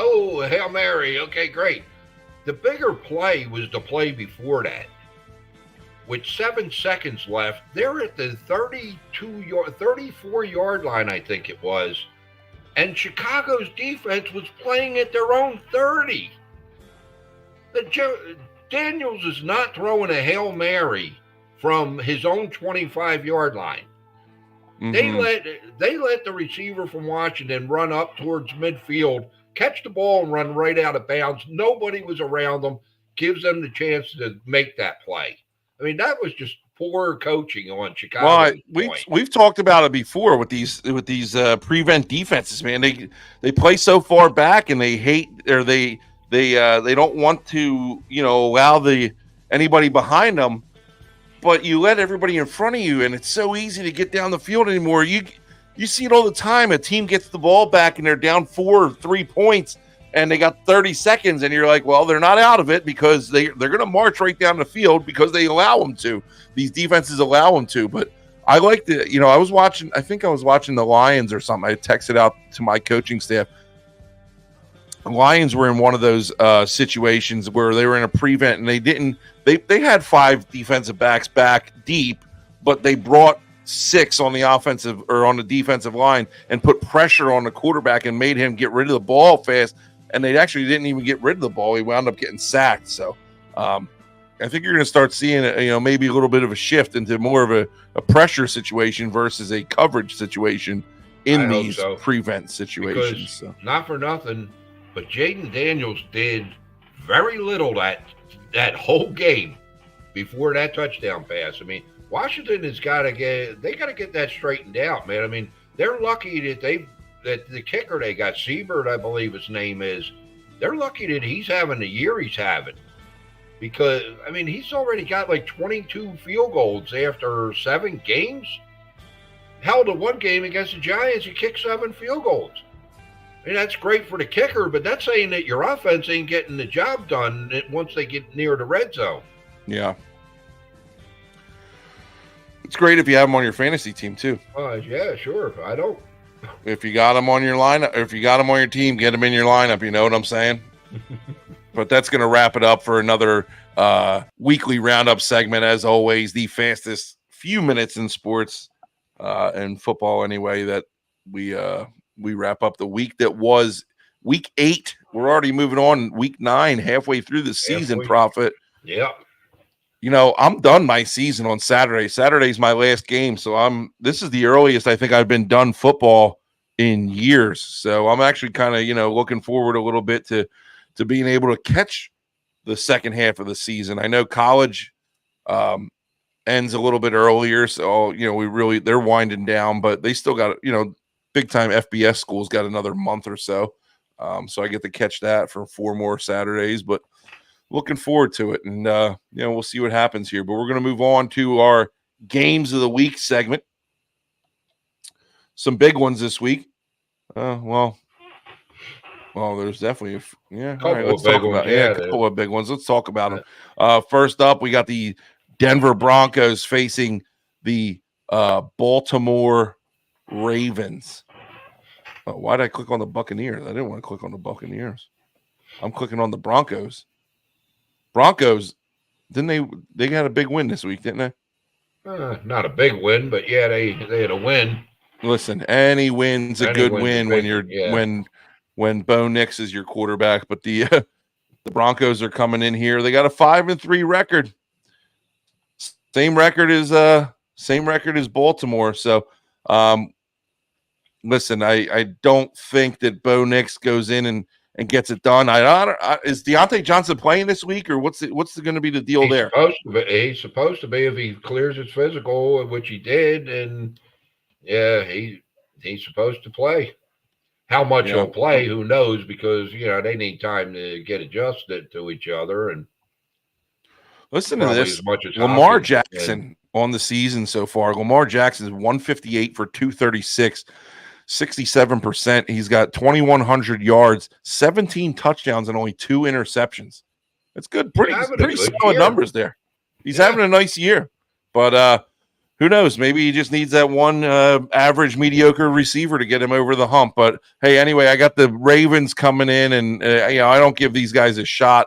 Hail Mary, okay, great. The bigger play was the play before that. With 7 seconds left, they're at the 34-yard line, I think it was. And Chicago's defense was playing at their own 30. Daniels is not throwing a Hail Mary from his own 25-yard line. Mm-hmm. They let the receiver from Washington run up towards midfield, catch the ball, and run right out of bounds. Nobody was around them. Gives them the chance to make that play. I mean, that was just poor coaching on Chicago. Well, we've talked about it before with these prevent defenses, man. They play so far back and they hate, or they don't want to allow anybody behind them. But you let everybody in front of you, and it's so easy to get down the field anymore. You see it all the time. A team gets the ball back, and they're down 4 or 3 points, and they got 30 seconds, and you're like, well, they're not out of it because they're going to march right down the field because they allow them to. These defenses allow them to. But I like I was watching the Lions or something. I texted out to my coaching staff. The Lions were in one of those situations where they were in a prevent, and they had 5 defensive backs back deep, but they brought 6 on the offensive or on the defensive line and put pressure on the quarterback and made him get rid of the ball fast. And they actually didn't even get rid of the ball. He wound up getting sacked. So I think you're going to start seeing maybe a little bit of a shift into more of a pressure situation versus a coverage situation in these prevent situations. So. Not for nothing, but Jaden Daniels did very little that whole game before that touchdown pass. I mean, Washington has got to get that straightened out, man. I mean, they're lucky that the kicker they got, Siebert, I believe his name is, they're lucky that he's having the year he's having. Because, I mean, he's already got like 22 field goals after 7 games. Hell, the one game against the Giants, he kicked 7 field goals. I mean, that's great for the kicker, but that's saying that your offense ain't getting the job done once they get near the red zone. Yeah. It's great if you have them on your fantasy team, too. Yeah, sure. I don't. If you got them on your lineup, or if you got them on your team, get them in your lineup. You know what I'm saying? But that's going to wrap it up for another weekly roundup segment. As always, the fastest few minutes in sports and football, anyway, that we wrap up the week that was week 8 we're already moving on week 9, halfway through the season, Prophet. Yeah. You know, I'm done my season on Saturday. Saturday's my last game, so this is the earliest I think I've been done football in years. So I'm actually kind of, looking forward a little bit to being able to catch the second half of the season. I know college ends a little bit earlier, so they're winding down, but they still got, big time FBS schools got another month or so. So I get to catch that for 4 more Saturdays, but looking forward to it. And, we'll see what happens here. But we're going to move on to our games of the week segment. Some big ones this week. Well, there's definitely a couple of big ones. A couple of big ones. Let's talk about them. First up, we got the Denver Broncos facing the Baltimore Ravens. Why did I click on the Buccaneers? I didn't want to click on the Buccaneers. I'm clicking on the Broncos. Broncos, didn't they got a big win this week, didn't they? Not a big win, but yeah, they had a win. Listen, any win's a good win when Bo Nix is your quarterback. But the Broncos are coming in here. They got a 5-3 record. Same record as Baltimore. So, listen, I don't think that Bo Nix goes in and gets it done. Is Deontay Johnson playing this week, or what's going to be the deal there? He's supposed to be if he clears his physical, which he did, and yeah, he's supposed to play. How much he'll play, who knows? Because they need time to get adjusted to each other. And listen to this: as much as Lamar Jackson on the season so far. Lamar Jackson is 158 for 236. 67%. He's got 2,100 yards, 17 touchdowns, and only 2 interceptions. That's good. Pretty solid numbers there. He's having a nice year. But who knows? Maybe he just needs that one average, mediocre receiver to get him over the hump. But, hey, anyway, I got the Ravens coming in, and I don't give these guys a shot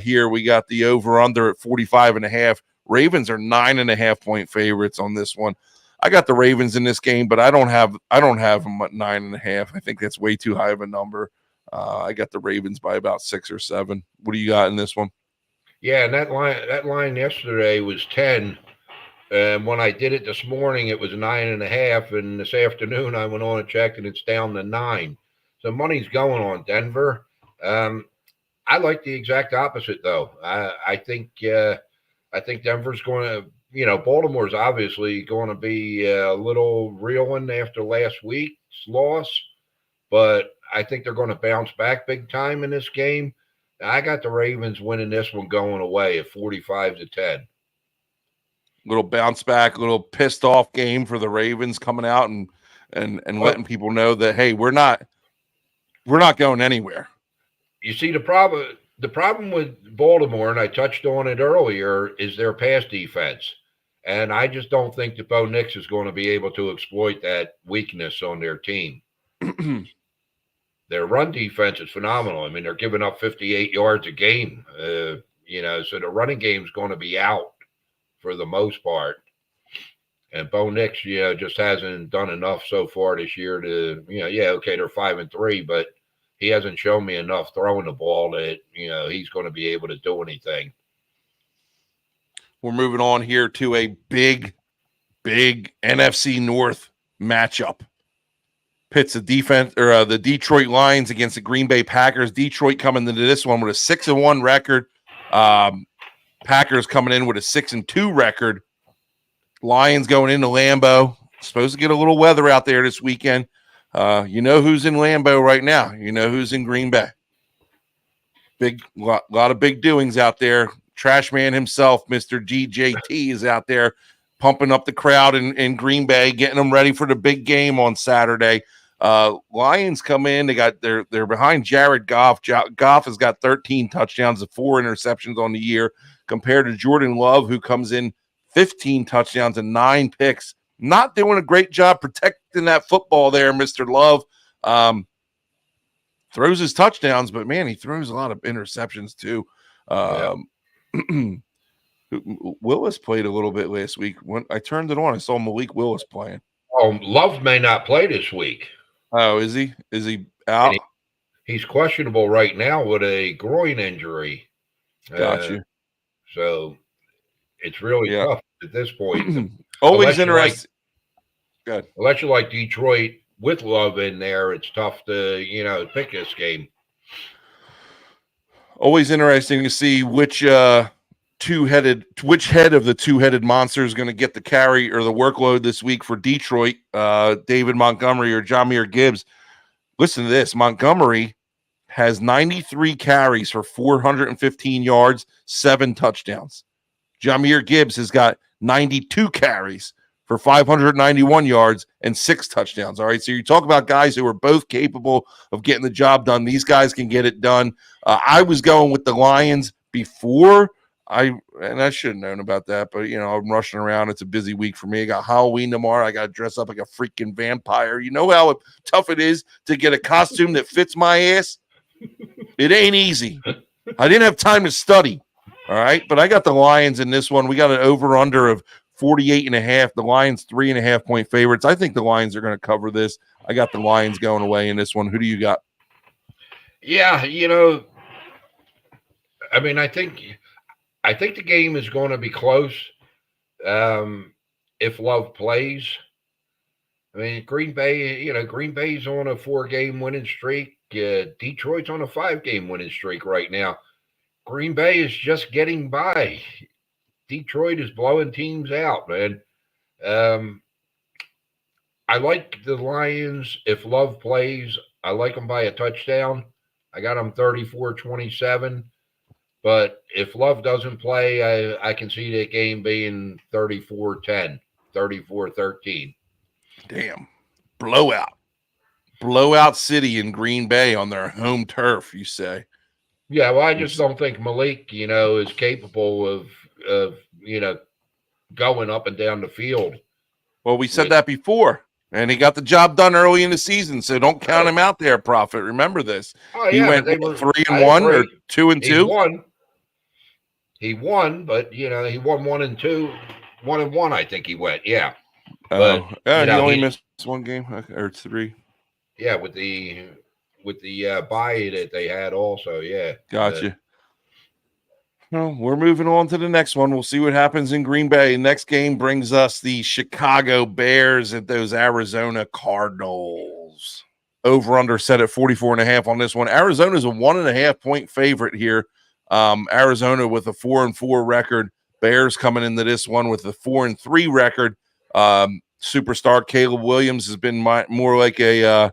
here. We got the over-under at 45.5. Ravens are 9.5-point favorites on this one. I got the Ravens in this game, but I don't have them at 9.5. I think that's way too high of a number. I got the Ravens by about 6 or 7. What do you got in this one? Yeah, and that line yesterday was 10. And when I did it this morning, it was 9.5. And this afternoon, I went on and checked, and it's down to 9. So money's going on Denver. I like the exact opposite, though. I think Denver's going to. Baltimore's obviously going to be a little reeling after last week's loss, but I think they're going to bounce back big time in this game. I got the Ravens winning this one going away at 45-10. Little bounce back, little pissed off game for the Ravens coming out and letting people know that, hey, we're not going anywhere. You see, the problem with Baltimore, and I touched on it earlier, is their pass defense. And I just don't think that Bo Nix is going to be able to exploit that weakness on their team. Their run defense is phenomenal. I mean, they're giving up 58 yards a game, so the running game is going to be out for the most part. And Bo Nix, just hasn't done enough so far this year to, they're 5-3, but he hasn't shown me enough throwing the ball that, he's going to be able to do anything. We're moving on here to a big NFC North matchup. Pits the defense or the Detroit Lions against the Green Bay Packers. Detroit coming into this one with a 6-1 record. Packers coming in with a 6-2 record. Lions going into Lambeau. Supposed to get a little weather out there this weekend. Who's in Lambeau right now. You know who's in Green Bay. Lot of big doings out there. Trash man himself, Mr. GJT, is out there pumping up the crowd in Green Bay, getting them ready for the big game on Saturday. Lions come in. They're behind Jared Goff. Goff has got 13 touchdowns and 4 interceptions on the year compared to Jordan Love, who comes in 15 touchdowns and 9 picks. Not doing a great job protecting that football there, Mr. Love. Throws his touchdowns, but, man, he throws a lot of interceptions too. Willis played a little bit last week. When I turned it on, I saw Malik Willis playing. Oh, Love may not play this week. Oh, is he? Is he out? He's questionable right now with a groin injury. Got you. So it's really Yeah. tough at this point. Always interesting. Good. Unless you like Detroit with Love in there, it's tough to pick this game. Always interesting to see which head of the two-headed monster is going to get the carry or the workload this week for Detroit. David Montgomery or Jahmyr Gibbs. Listen to this. Montgomery has 93 carries for 415 yards, 7 touchdowns. Jahmyr Gibbs has got 92 carries for 591 yards and 6 touchdowns. All right. So you talk about guys who are both capable of getting the job done. These guys can get it done. I was going with the Lions before I should have known about that, but I'm rushing around. It's a busy week for me. I got Halloween tomorrow. I got to dress up like a freaking vampire. You know how tough it is to get a costume that fits my ass? It ain't easy. I didn't have time to study. All right. But I got the Lions in this one. We got an over under of 48.5. The Lions 3.5-point favorites. I think the Lions are going to cover this. I got the Lions going away in this one. Who do you got? Yeah, I think the game is going to be close. If Love plays, Green Bay's on a 4-game winning streak. Detroit's on a 5-game winning streak right now. Green Bay is just getting by. Detroit is blowing teams out, man. I like the Lions. If Love plays, I like them by a touchdown. I got them 34-27. But if Love doesn't play, I can see that game being 34-10, 34-13. Damn. Blowout city in Green Bay on their home turf, you say? Yeah, well, I just don't think Malik, is capable of going up and down the field. Well, we said that before, and he got the job done early in the season, so don't count him out there, Prophet. Remember this. Oh, he yeah, went 3-1 or 2-2. He won, but he won 1-2, 1-1. I think he went. Yeah. But he only missed one game or 3. Yeah, with the bye that they had also. Yeah. Gotcha. Well, we're moving on to the next one. We'll see what happens in Green Bay. Next game brings us the Chicago Bears at those Arizona Cardinals. Over under set at 44.5 on this one. Arizona is a 1.5-point favorite here. Arizona with a 4-4 record. Bears coming into this one with a 4-3 record. Superstar Caleb Williams has been more like a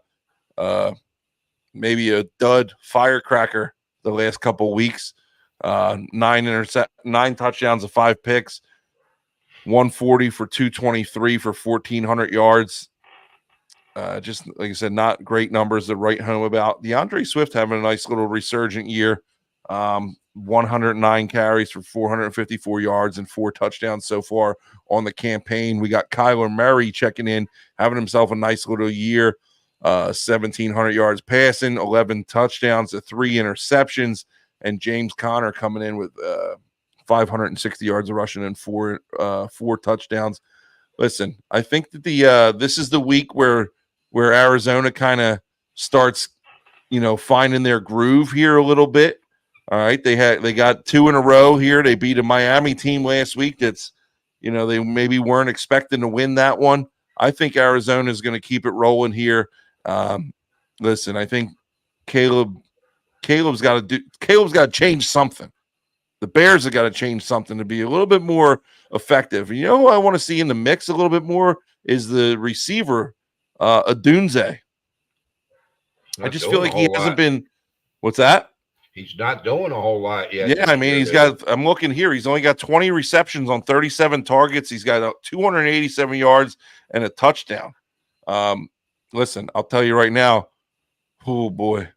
maybe a dud firecracker the last couple of weeks. 9 touchdowns of 5 picks, 140 for 223 for 1,400 yards. Just like I said, not great numbers to write home about. DeAndre Swift having a nice little resurgent year. 109 carries for 454 yards and 4 touchdowns so far on the campaign. We got Kyler Murray checking in, having himself a nice little year. 1,700 yards passing, 11 touchdowns to 3 interceptions. And James Conner coming in with 560 yards of rushing and 4 touchdowns. Listen, I think that this is the week where Arizona kind of starts, finding their groove here a little bit. All right, they got 2 in a row here. They beat a Miami team last week. That's, they maybe weren't expecting to win that one. I think Arizona is going to keep it rolling here. Listen, I think Caleb's got to change something. The Bears have got to change something to be a little bit more effective. And who I want to see in the mix a little bit more is the receiver, Adunze. I just feel like he hasn't been. What's that? He's not doing a whole lot yet. Yeah, he's got. I'm looking here. He's only got 20 receptions on 37 targets. He's got 287 yards and a touchdown. Listen, I'll tell you right now. Oh boy.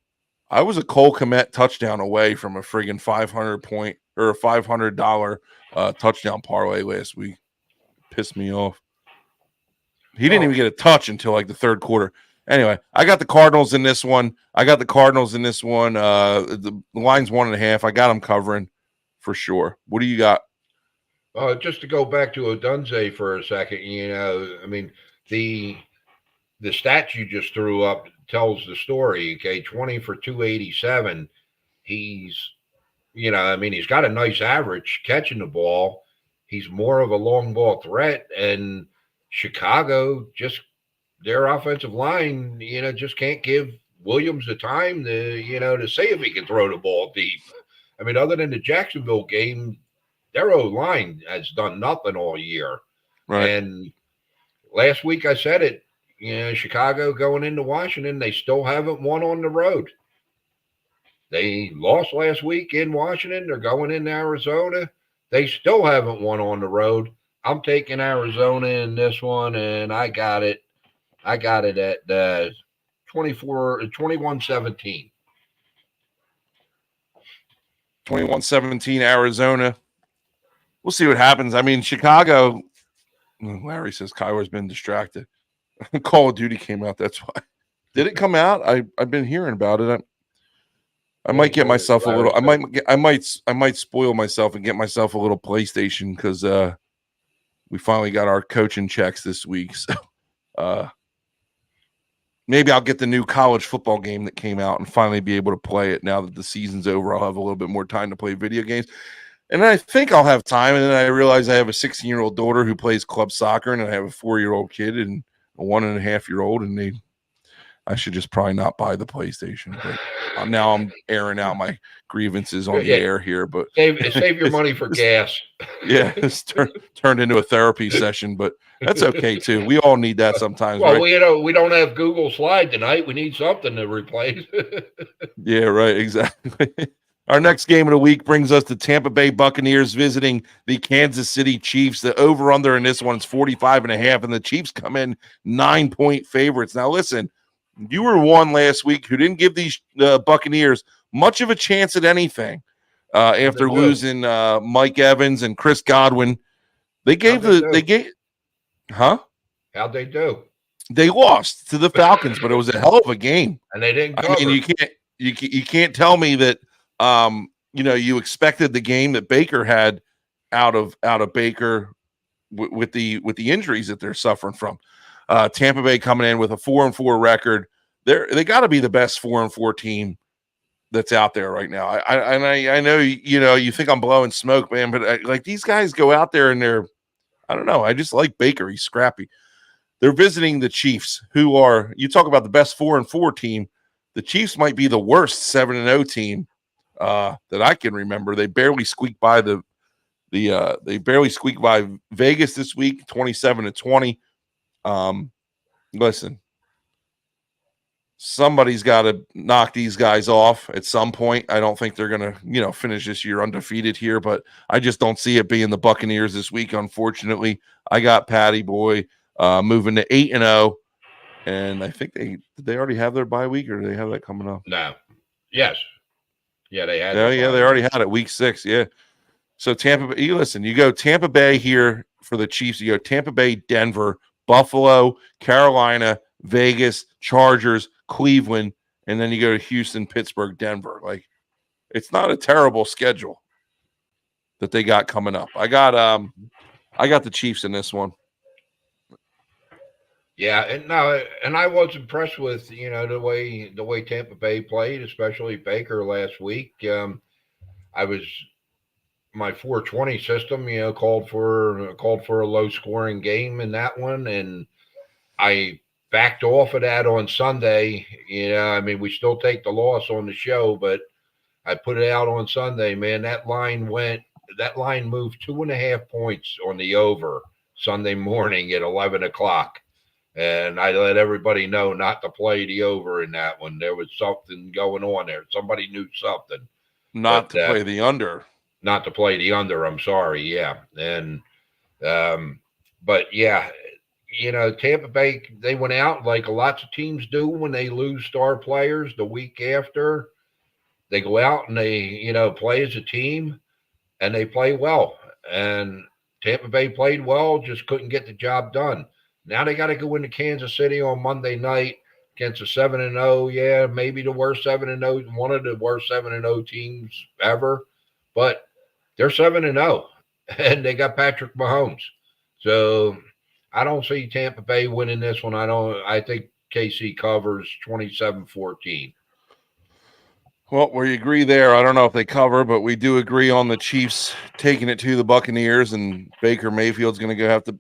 I was a Cole Kmet touchdown away from a friggin' 500-point or a $500 touchdown parlay last week. Pissed me off. He didn't even get a touch until like the third quarter. Anyway, I got the Cardinals in this one. The line's 1.5. I got them covering for sure. What do you got? Just to go back to Odunze for a second, the stats you just threw up tells the story. Okay, 20 for 287. He's, I mean, he's got a nice average catching the ball. He's more of a long ball threat, and Chicago just their offensive line, just can't give Williams the time to see if he can throw the ball deep. I mean, other than the Jacksonville game, their O line has done nothing all year. Right. And last week I said it, Chicago going into Washington, they still haven't won on the road. They lost last week in Washington. They're going into Arizona. They still haven't won on the road. I'm taking Arizona in this one, and I got it. I got it at 21-17. 21-17 Arizona. We'll see what happens. I mean, Chicago, Larry says Kyler's been distracted. Call of Duty came out. That's why. Did it come out? I've been hearing about it. I might get myself a little. I might spoil myself and get myself a little PlayStation because we finally got our coaching checks this week. So maybe I'll get the new college football game that came out and finally be able to play it now that the season's over. I'll have a little bit more time to play video games. And I think I'll have time. And then I realize I have a 16-year-old daughter who plays club soccer, and I have a 4-year-old kid and a 1.5-year-old, and I should just probably not buy the PlayStation. But now I'm airing out my grievances on the air here. But save your money for gas. Yeah, it's turned into a therapy session, but that's okay too. We all need that sometimes. Well, right? we don't have Google Slide tonight. We need something to replace. Yeah, right. Exactly. Our next game of the week brings us to Tampa Bay Buccaneers visiting the Kansas City Chiefs. The over-under in this one is 45.5, and the Chiefs come in 9-point favorites. Now, listen, you were one last week who didn't give these Buccaneers much of a chance at anything after losing Mike Evans and Chris Godwin. How'd they do? They lost to the Falcons, but it was a hell of a game, and they didn't cover. I mean, you can't tell me that. You expected the game that Baker had out of Baker with the injuries that they're suffering from. Tampa Bay coming in with a 4-4 record. They got to be the best 4-4 team that's out there right now. I know you think I'm blowing smoke, man, but like these guys go out there and I don't know. I just like Baker. He's scrappy. They're visiting the Chiefs, who are, you talk about the best 4-4 team. The Chiefs might be the worst 7-0 team that I can remember. They barely squeaked by they barely squeaked by Vegas this week, 27-20. Listen, somebody's got to knock these guys off at some point. I don't think they're going to, finish this year undefeated here, but I just don't see it being the Buccaneers this week. Unfortunately, I got Patty Boy moving to 8-0. And I think did they already have their bye week, or do they have that coming up? No. Yes. Yeah, they had. They already had it week 6. Yeah. So Tampa Bay, you go Tampa Bay here for the Chiefs. You go Tampa Bay, Denver, Buffalo, Carolina, Vegas, Chargers, Cleveland, and then you go to Houston, Pittsburgh, Denver. Like, it's not a terrible schedule that they got coming up. I got the Chiefs in this one. Yeah, and I was impressed with the way Tampa Bay played, especially Baker last week. My 420 system, called for a low scoring game in that one, and I backed off of that on Sunday. I mean, we still take the loss on the show, but I put it out on Sunday. Man, that line moved 2.5 points on the over Sunday morning at 11 o'clock. And I let everybody know not to play the over in that one. There was something going on there. Somebody knew something. Not to play the under. Not to play the under. I'm sorry. Yeah. And, but yeah, Tampa Bay, they went out like lots of teams do when they lose star players the week after. They go out and they, play as a team, and they play well. And Tampa Bay played well, just couldn't get the job done. Now they got to go into Kansas City on Monday night against a 7-0. Yeah, maybe the worst 7-0, one of the worst 7-0 teams ever. But they're 7-0, and they got Patrick Mahomes. So I don't see Tampa Bay winning this one. I think KC covers 27-14. Well, we agree there. I don't know if they cover, but we do agree on the Chiefs taking it to the Buccaneers, and Baker Mayfield's going to have to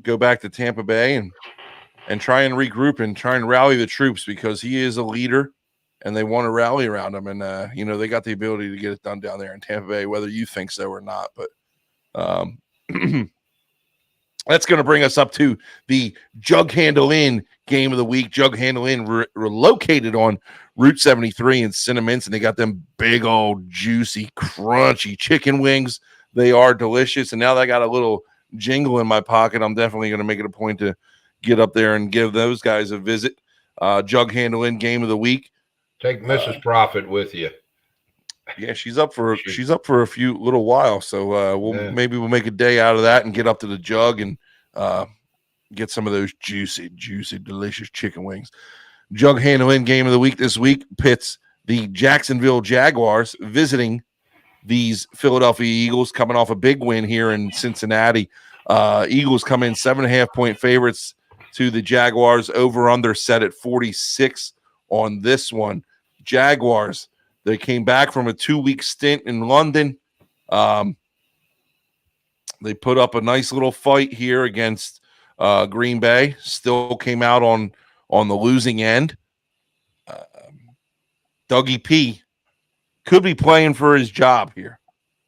go back to Tampa Bay and try and regroup and try and rally the troops, because he is a leader and they want to rally around him. And, they got the ability to get it done down there in Tampa Bay, whether you think so or not. But that's going to bring us up to the Jug Handle Inn game of the week. Jug Handle Inn located on Route 73 in Cinnamints, and they got them big old juicy, crunchy chicken wings. They are delicious. And now that I got a little jingle in my pocket, I'm definitely going to make it a point to get up there and give those guys a visit. Jug Handle Inn game of the week. Take Mrs. Proffet with you. Yeah, she's up for a few little while, so maybe we'll make a day out of that and get up to the Jug and get some of those juicy, delicious chicken wings. Jug Handle Inn game of the week this week pits the Jacksonville Jaguars visiting these Philadelphia Eagles, coming off a big win here in Cincinnati. Eagles come in 7.5-point favorites to the Jaguars. Over under set at 46 on this one. Jaguars, they came back from a 2-week stint in London. They put up a nice little fight here against Green Bay. Still came out on the losing end. Dougie P could be playing for his job here.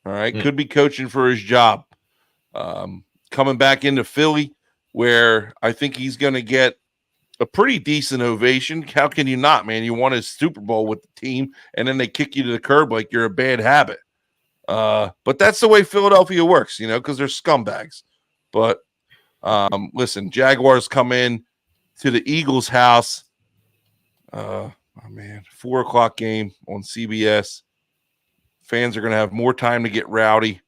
All right, could be coaching for his job. Coming back into Philly, where I think he's going to get a pretty decent ovation. How can you not, man? You won a Super Bowl with the team, and then they kick you to the curb like you're a bad habit. But that's the way Philadelphia works, because they're scumbags. But listen, Jaguars come in to the Eagles' house. 4:00 game on CBS. Fans are going to have more time to get rowdy.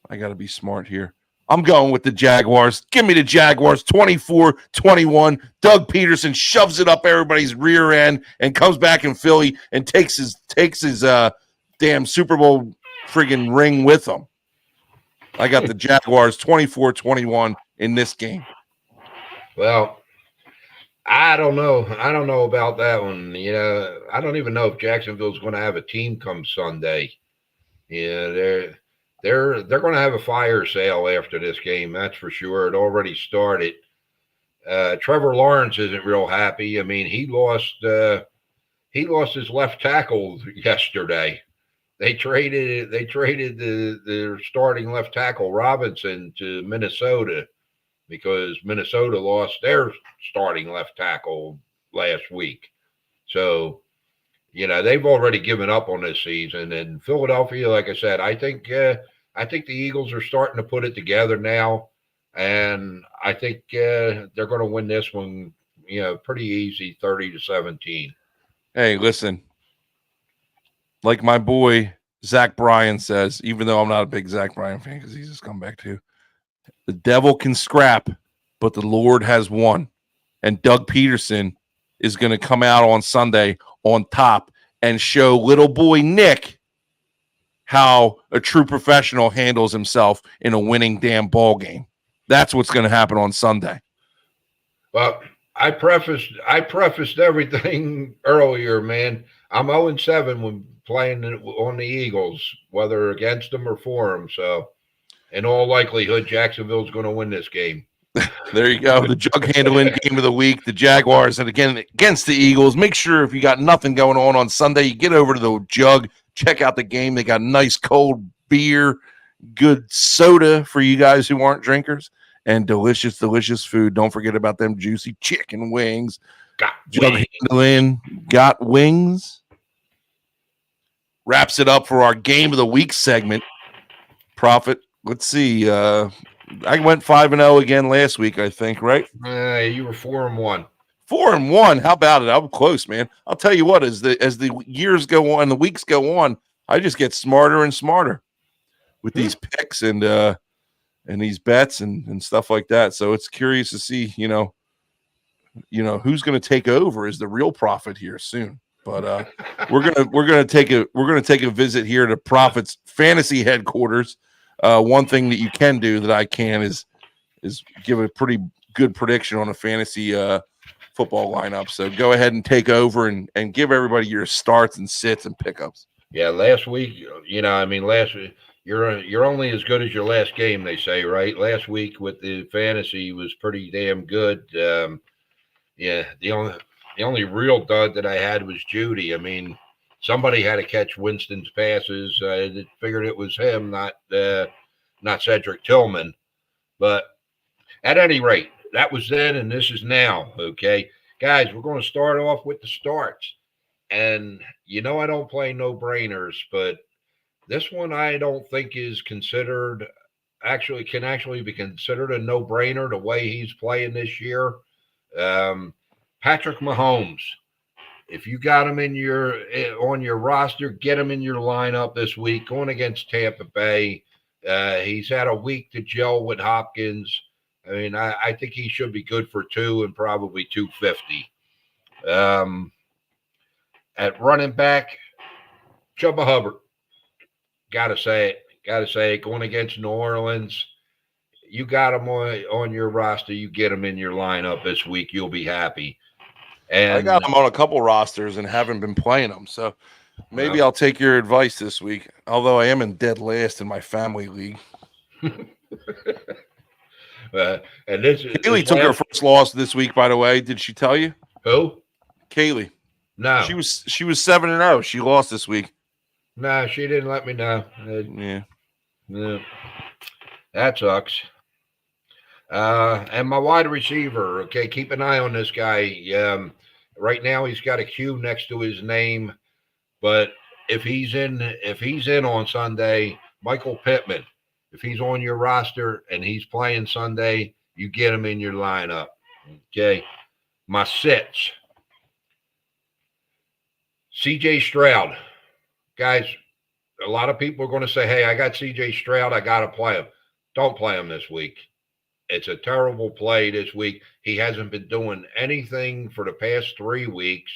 I got to be smart here. I'm going with the Jaguars. Give me the Jaguars, 24-21. Doug Peterson shoves it up everybody's rear end and comes back in Philly and takes his damn Super Bowl friggin' ring with him. I got the Jaguars 24-21 in this game. Well, I don't know. I don't know about that one. I don't even know if Jacksonville's going to have a team come Sunday. Yeah, they're going to have a fire sale after this game. That's for sure. It already started. Trevor Lawrence isn't real happy. I mean, he lost his left tackle yesterday. They traded their starting left tackle Robinson to Minnesota because Minnesota lost their starting left tackle last week. So, they've already given up on this season. And Philadelphia, like I said, I think the Eagles are starting to put it together now, and I think they're going to win this one, pretty easy, 30-17. Hey, listen, like my boy Zach Bryan says, even though I'm not a big Zach Bryan fan because he's just come back too, the devil can scrap, but the Lord has won. And Doug Peterson is going to come out on Sunday on top and show little boy Nick how a true professional handles himself in a winning damn ball game. That's what's going to happen on Sunday. Well, I prefaced everything earlier, man. I'm 0-7 when playing on the Eagles, whether against them or for them. So, in all likelihood, Jacksonville's going to win this game. There you go. The Jug Handling game of the week. The Jaguars, and again, against the Eagles. Make sure if you got nothing going on Sunday, you get over to the Jug. Check out the game. They got nice cold beer, good soda for you guys who aren't drinkers, and delicious, delicious food. Don't forget about them juicy chicken wings. Jug Handling got wings. Wraps it up for our game of the week segment. Prophet, let's see. I went 5-0 again last week, I think, right? You were 4-1. 4-1. How about it? I'm close, man. I'll tell you what, as the years go on, the weeks go on, I just get smarter and smarter with these picks and these bets and stuff like that. So it's curious to see, who's going to take over as the real prophet here soon. But we're gonna take a visit here to Prophet's fantasy headquarters. One thing that you can do that I can is give a pretty good prediction on a fantasy football lineup. So go ahead and take over and give everybody your starts and sits and pickups. Yeah, last week, last week you're only as good as your last game, they say, right? Last week with the fantasy was pretty damn good. Yeah, the only real dud that I had was Judy. I mean, somebody had to catch Winston's passes. I figured it was him, not Cedric Tillman. But at any rate, that was then, and this is now. Okay, guys, we're going to start off with the starts. And I don't play no brainers, but this one I don't think is considered can actually be considered a no brainer the way he's playing this year. Um, Patrick Mahomes. If you got him on your roster, get him in your lineup this week going against Tampa Bay. He's had a week to gel with Hopkins. I mean, I think he should be good for 2 and probably 250. At running back, Chuba Hubbard. Gotta say it. Going against New Orleans, you got him on your roster. You get him in your lineup this week. You'll be happy. And I got him on a couple rosters and haven't been playing them. So maybe I'll take your advice this week, although I am in dead last in my family league. and this Kaylee took her first loss this week, by the way. Did she tell you? Who? Kaylee. No. She was 7-0. She lost this week. No, she didn't let me know. Yeah. That sucks. And my wide receiver, okay, keep an eye on this guy. Right now he's got a Q next to his name, but if he's in on Sunday, Michael Pittman, if he's on your roster and he's playing Sunday, you get him in your lineup. Okay. My sits. CJ Stroud. Guys, a lot of people are going to say, hey, I got CJ Stroud. I got to play him. Don't play him this week. It's a terrible play this week. He hasn't been doing anything for the past 3 weeks.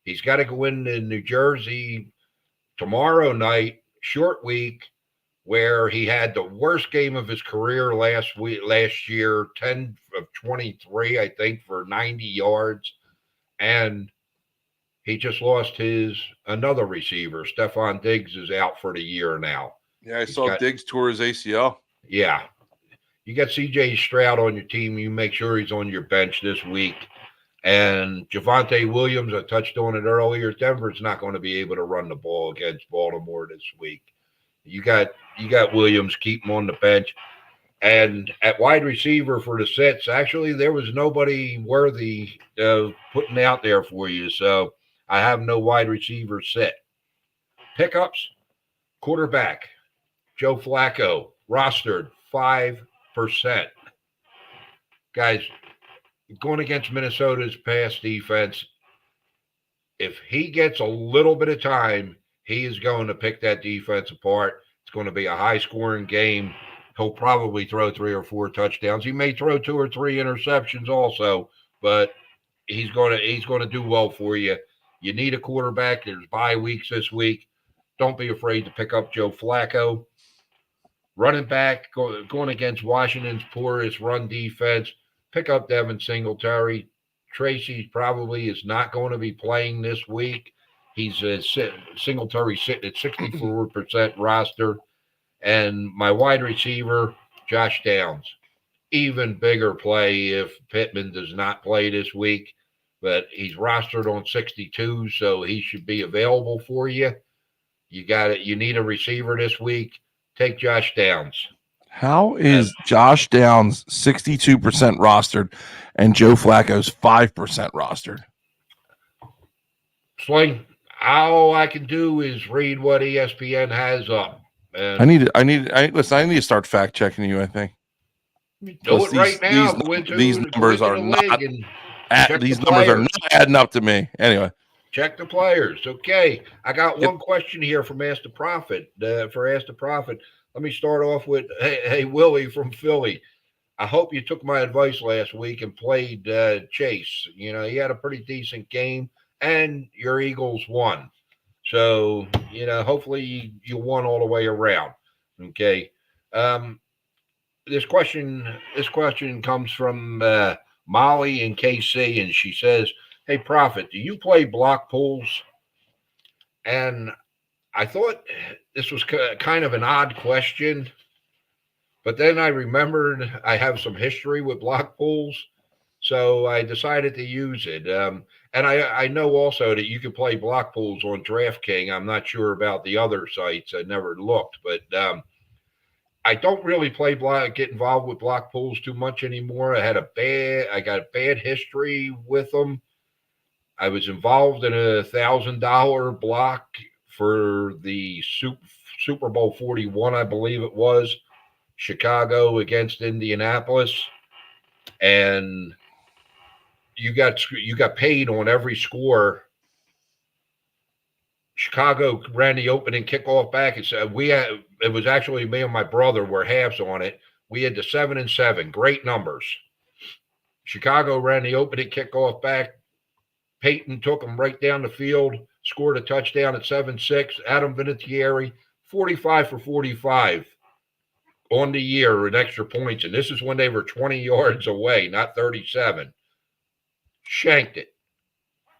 He's got to go into New Jersey tomorrow night, short week, where he had the worst game of his career last year, 10 of 23, I think, for 90 yards. And he just lost another receiver. Stephon Diggs is out for the year now. Yeah, I saw Diggs tore his ACL. Yeah. You got CJ Stroud on your team. You make sure he's on your bench this week. And Javonte Williams, I touched on it earlier. Denver's not going to be able to run the ball against Baltimore this week. You got Williams, keep him on the bench. And at wide receiver for the sets, actually, there was nobody worthy of putting out there for you. So I have no wide receiver set. Pickups, quarterback, Joe Flacco, rostered 5%. Guys, going against Minnesota's pass defense, if he gets a little bit of time, he is going to pick that defense apart. It's going to be a high-scoring game. He'll probably throw 3 or 4 touchdowns. He may throw 2 or 3 interceptions also, but he's going to do well for you. You need a quarterback. There's bye weeks this week. Don't be afraid to pick up Joe Flacco. Running back, going against Washington's poorest run defense, pick up Devin Singletary. Tracy probably is not going to be playing this week. He's Singletary sitting at 64% roster. And my wide receiver, Josh Downs. Even bigger play if Pittman does not play this week, but he's rostered on 62, so he should be available for you. You got it. You need a receiver this week. Take Josh Downs. How is Josh Downs 62% rostered and Joe Flacco's 5% rostered? Sling, all I can do is read what ESPN has up. And I need to start fact checking you, I think. Do it right now. These numbers are not adding up to me. Anyway. Check the players. Okay. I got one question here from Ask the Prophet. Let me start off with, hey, Willie from Philly. I hope you took my advice last week and played Chase. You know, he had a pretty decent game, and your Eagles won. So, you know, hopefully you won all the way around. Okay. this question comes from Molly in KC, and she says, "Hey, Prophet, do you play block pools?" And I thought this was kind of an odd question, but then I remembered I have some history with block pools, so I decided to use it. And I know also that you can play block pools on DraftKings. I'm not sure about the other sites. I never looked, but I don't really get involved with block pools too much anymore. I got a bad history with them. I was involved in $1,000 block for the Super Bowl 41, I believe it was, Chicago against Indianapolis, and you got paid on every score. Chicago ran the opening kickoff back. It was actually me and my brother were halves on it. We had the 7-7, great numbers. Chicago ran the opening kickoff back. Peyton took them right down the field, scored a touchdown at 7-6. Adam Vinatieri, 45 for 45 on the year in extra points. And this is when they were 20 yards away, not 37. Shanked it.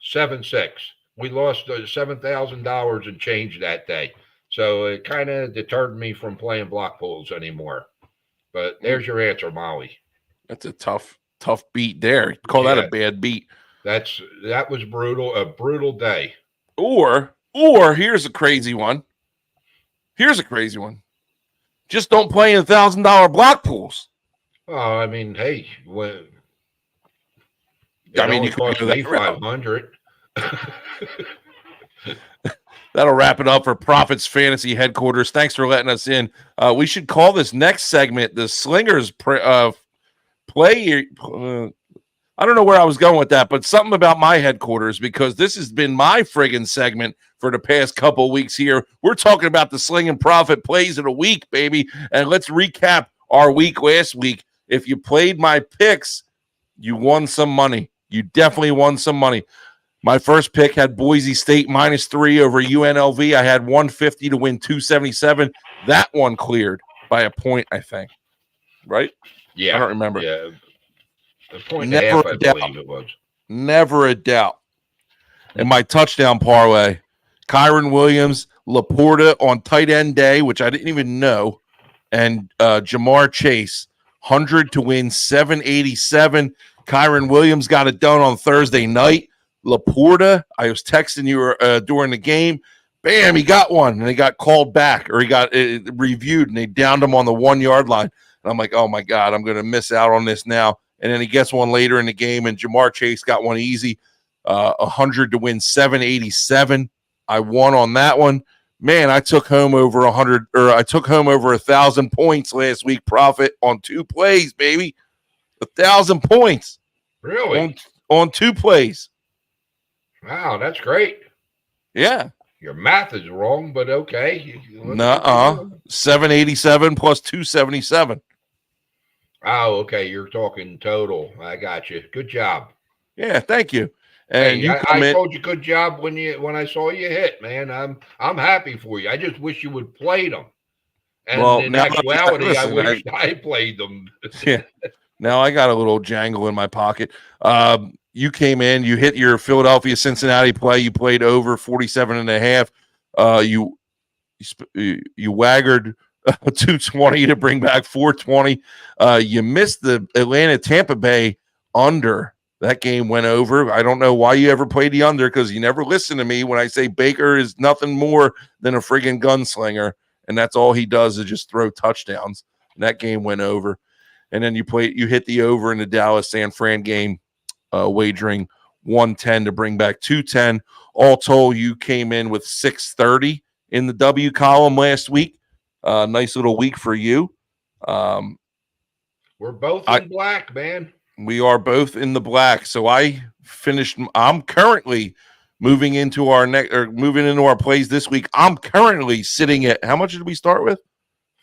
7-6. We lost $7,000 and change that day. So it kind of deterred me from playing block pools anymore. But there's your answer, Molly. That's a tough beat there. Call that a bad beat. That was brutal, a brutal day. Or here's a crazy one. Just don't play in $1,000 block pools. Oh, I mean, hey, you could cost me $500. That'll wrap it up for Prophet's Fantasy Headquarters. Thanks for letting us in. We should call this next segment the Slingers Play. I don't know where I was going with that, but something about my headquarters, because this has been my friggin' segment for the past couple of weeks here. We're talking about the Sling'n Proffet plays of the week, baby. And let's recap our week last week. If you played my picks, you won some money. You definitely won some money. My first pick had Boise State -3 over UNLV. I had 150 to win 277. That one cleared by a point, I think. Right? Yeah. I don't remember. Yeah. A point and a half, I believe it was. Never a doubt. And my touchdown parlay, Kyron Williams, Laporta on tight end day, which I didn't even know, and Jamar Chase, 100 to win 787. Kyron Williams got it done on Thursday night. Laporta, I was texting you during the game. Bam, he got one, and he got called back, or he got reviewed, and they downed him on the 1 yard line. And I'm like, oh my God, I'm going to miss out on this now. And then he gets one later in the game, and Jamar Chase got one easy, 100 to win 787. I won on that one. Man, I took home over 1,000 points last week, Prophet, on 2 plays, baby. 1,000 points. Really? On 2 plays. Wow, that's great. Yeah. Your math is wrong, but okay. 787 plus 277. Oh, okay. You're talking total. I got you. Good job. Yeah, thank you. And hey, I told you good job when I saw you hit, man. I'm happy for you. I just wish you would play them. And in actuality, I wish I played them. Yeah. Now I got a little jangle in my pocket. You came in, you hit your Philadelphia Cincinnati play. You played over 47.5. You waggered 220 to bring back 420. You missed the Atlanta Tampa Bay under. That game went over. I don't know why you ever played the under, because you never listen to me when I say Baker is nothing more than a friggin' gunslinger, and that's all he does is just throw touchdowns. And that game went over. And then you hit the over in the Dallas San Fran game, wagering 110 to bring back 210. All told, you came in with 630 in the W column last week. Nice little week for you. We're both in black, man. We are both in the black. So I'm currently moving into our plays this week. I'm currently sitting at, how much did we start with?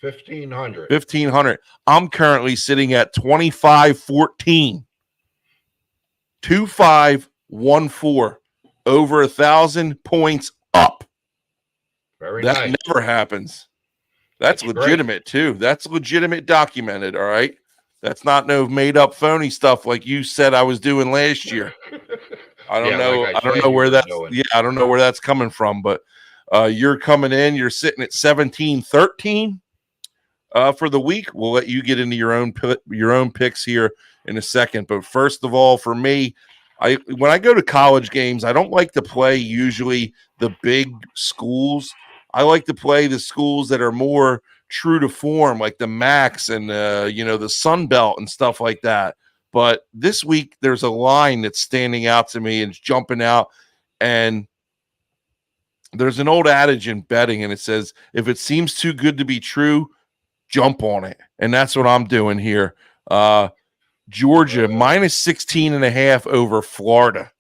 1,500. I'm currently sitting at 25-14. 2514. Over 1,000 points up. Very nice. That never happens. That's Great. legitimate too. That's legitimate, documented. All right. That's not no made up phony stuff like you said I was doing last year. I don't Yeah, like know. I I don't said know you where were that's. doing. Yeah, I don't know where that's coming from. But you're coming in. You're sitting at 17-13 for the week. We'll let you get into your own picks here in a second. But first of all, for me, when I go to college games, I don't like to play usually the big schools. I like to play the schools that are more true to form, like the Max and the Sun Belt and stuff like that. But this week, there's a line that's standing out to me and it's jumping out. And there's an old adage in betting, and it says, if it seems too good to be true, jump on it. And that's what I'm doing here. Georgia minus 16.5 over Florida.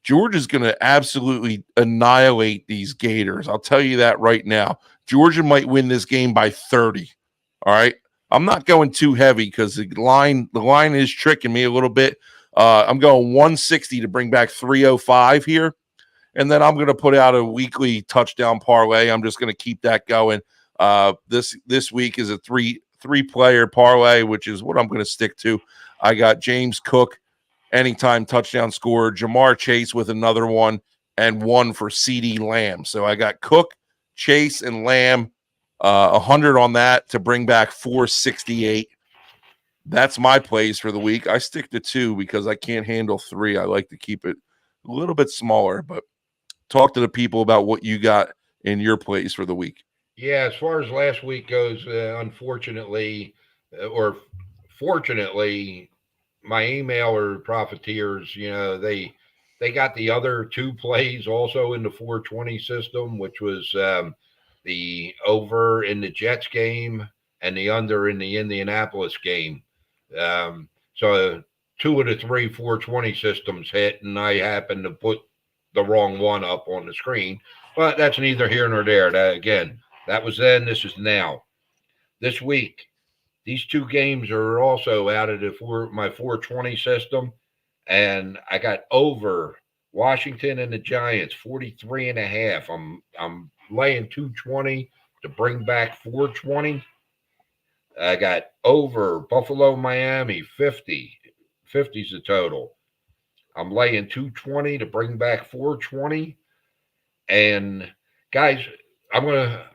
Georgia's going to absolutely annihilate these Gators. I'll tell you that right now. Georgia might win this game by 30. All right. I'm not going too heavy because the line is tricking me a little bit. I'm going 160 to bring back 305 here. And then I'm going to put out a weekly touchdown parlay. I'm just going to keep that going. This week is a three-player parlay, which is what I'm going to stick to. I got James Cook, anytime touchdown scorer, Jamar Chase with another one, and one for CeeDee Lamb. So I got Cook, Chase, and Lamb, 100 on that to bring back 468. That's my plays for the week. I stick to 2 because I can't handle 3. I like to keep it a little bit smaller, but talk to the people about what you got in your plays for the week. Yeah, as far as last week goes, unfortunately, or fortunately, my emailer profiteers, they got the other 2 plays also in the 420 system, which was the over in the Jets game and the under in the Indianapolis game. So 2 of the 3 420 systems hit, and I happened to put the wrong one up on the screen. But that's neither here nor there. That was then. This is now. This week, these 2 games are also out of my 420 system, and I got over Washington and the Giants 43.5. I'm laying 220 to bring back 420. I got over Buffalo, Miami 50. 50 is the total. I'm laying 220 to bring back 420. And guys, I'm gonna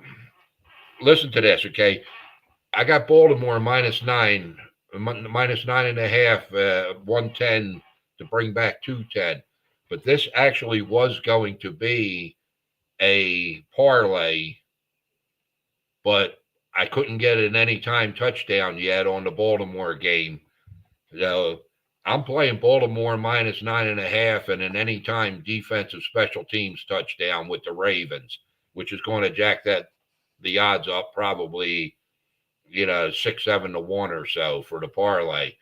listen to this, okay? I got Baltimore -9, -9.5, 110 to bring back 210. But this actually was going to be a parlay, but I couldn't get an anytime touchdown yet on the Baltimore game. So I'm playing Baltimore -9.5 and an anytime defensive special teams touchdown with the Ravens, which is going to jack the odds up probably 6-7 to 1 or so for the parlay.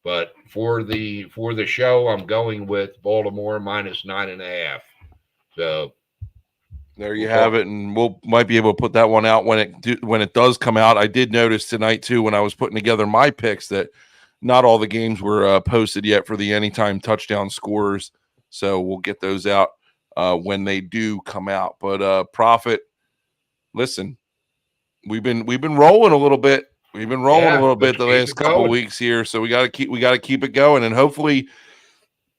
But for the show, I'm going with Baltimore -9.5. So there you have it, and might be able to put that one out when it does come out. I did notice tonight too when I was putting together my picks that not all the games were posted yet for the anytime touchdown scorers, so we'll get those out when they do come out. But Prophet, listen, we've been rolling a little bit. We've been rolling a little bit the last couple of weeks here, so we got to keep it going, and hopefully,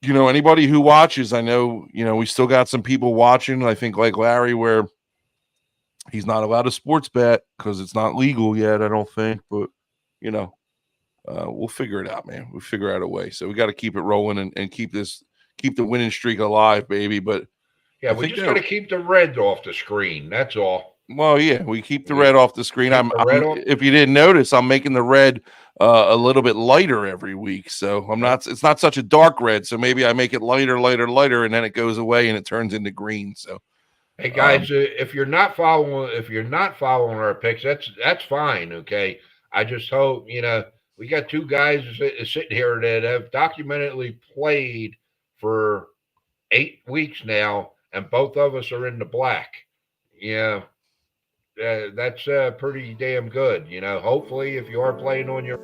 anybody who watches, I know, we still got some people watching. I think like Larry, where he's not allowed to sports bet because it's not legal yet. I don't think, but we'll figure it out, man. We'll figure out a way. So we got to keep it rolling and keep the winning streak alive, baby. But yeah, we just got to keep the red off the screen. That's all. Well, yeah, we keep the red off the screen. If you didn't notice, I'm making the red a little bit lighter every week. So I'm not. It's not such a dark red. So maybe I make it lighter, and then it goes away and it turns into green. So, hey guys, if you're not following our picks, that's fine. Okay, I just hope we got 2 guys sitting here that have documentedly played for 8 weeks now, and both of us are in the black. Yeah. That's pretty damn good. Hopefully, if you are playing on your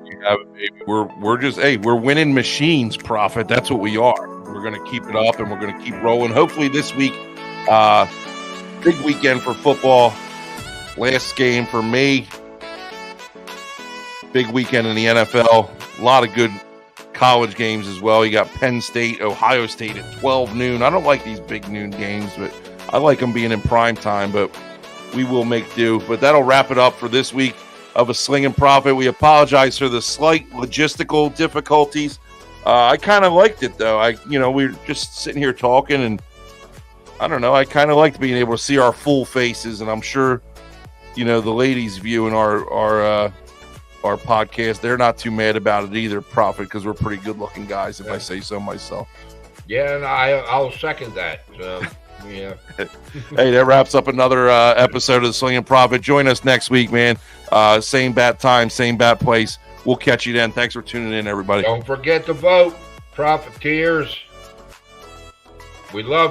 you have it, baby. We're just we're winning machines, Prophet. That's what we are. We're going to keep it up, and we're going to keep rolling. Hopefully this week, big weekend for football. Last game for me. Big weekend in the NFL. A lot of good college games as well. You got Penn State, Ohio State at 12 noon. I don't like these big noon games, but I like them being in prime time, but we will make do. But that'll wrap it up for this week of a Sling'n Proffet. We apologize for the slight logistical difficulties. I kind of liked it, though. We were just sitting here talking, and I don't know. I kind of liked being able to see our full faces, and I'm sure, the ladies viewing our podcast, they're not too mad about it either, Prophet, because we're pretty good-looking guys, if I say so myself. Yeah, and I'll second that. Yeah. Hey, that wraps up another episode of the Sling'n Proffet. Join us next week, man. Same bat time, same bat place. We'll catch you then. Thanks for tuning in, everybody. Don't forget to vote, Profiteers. We love you.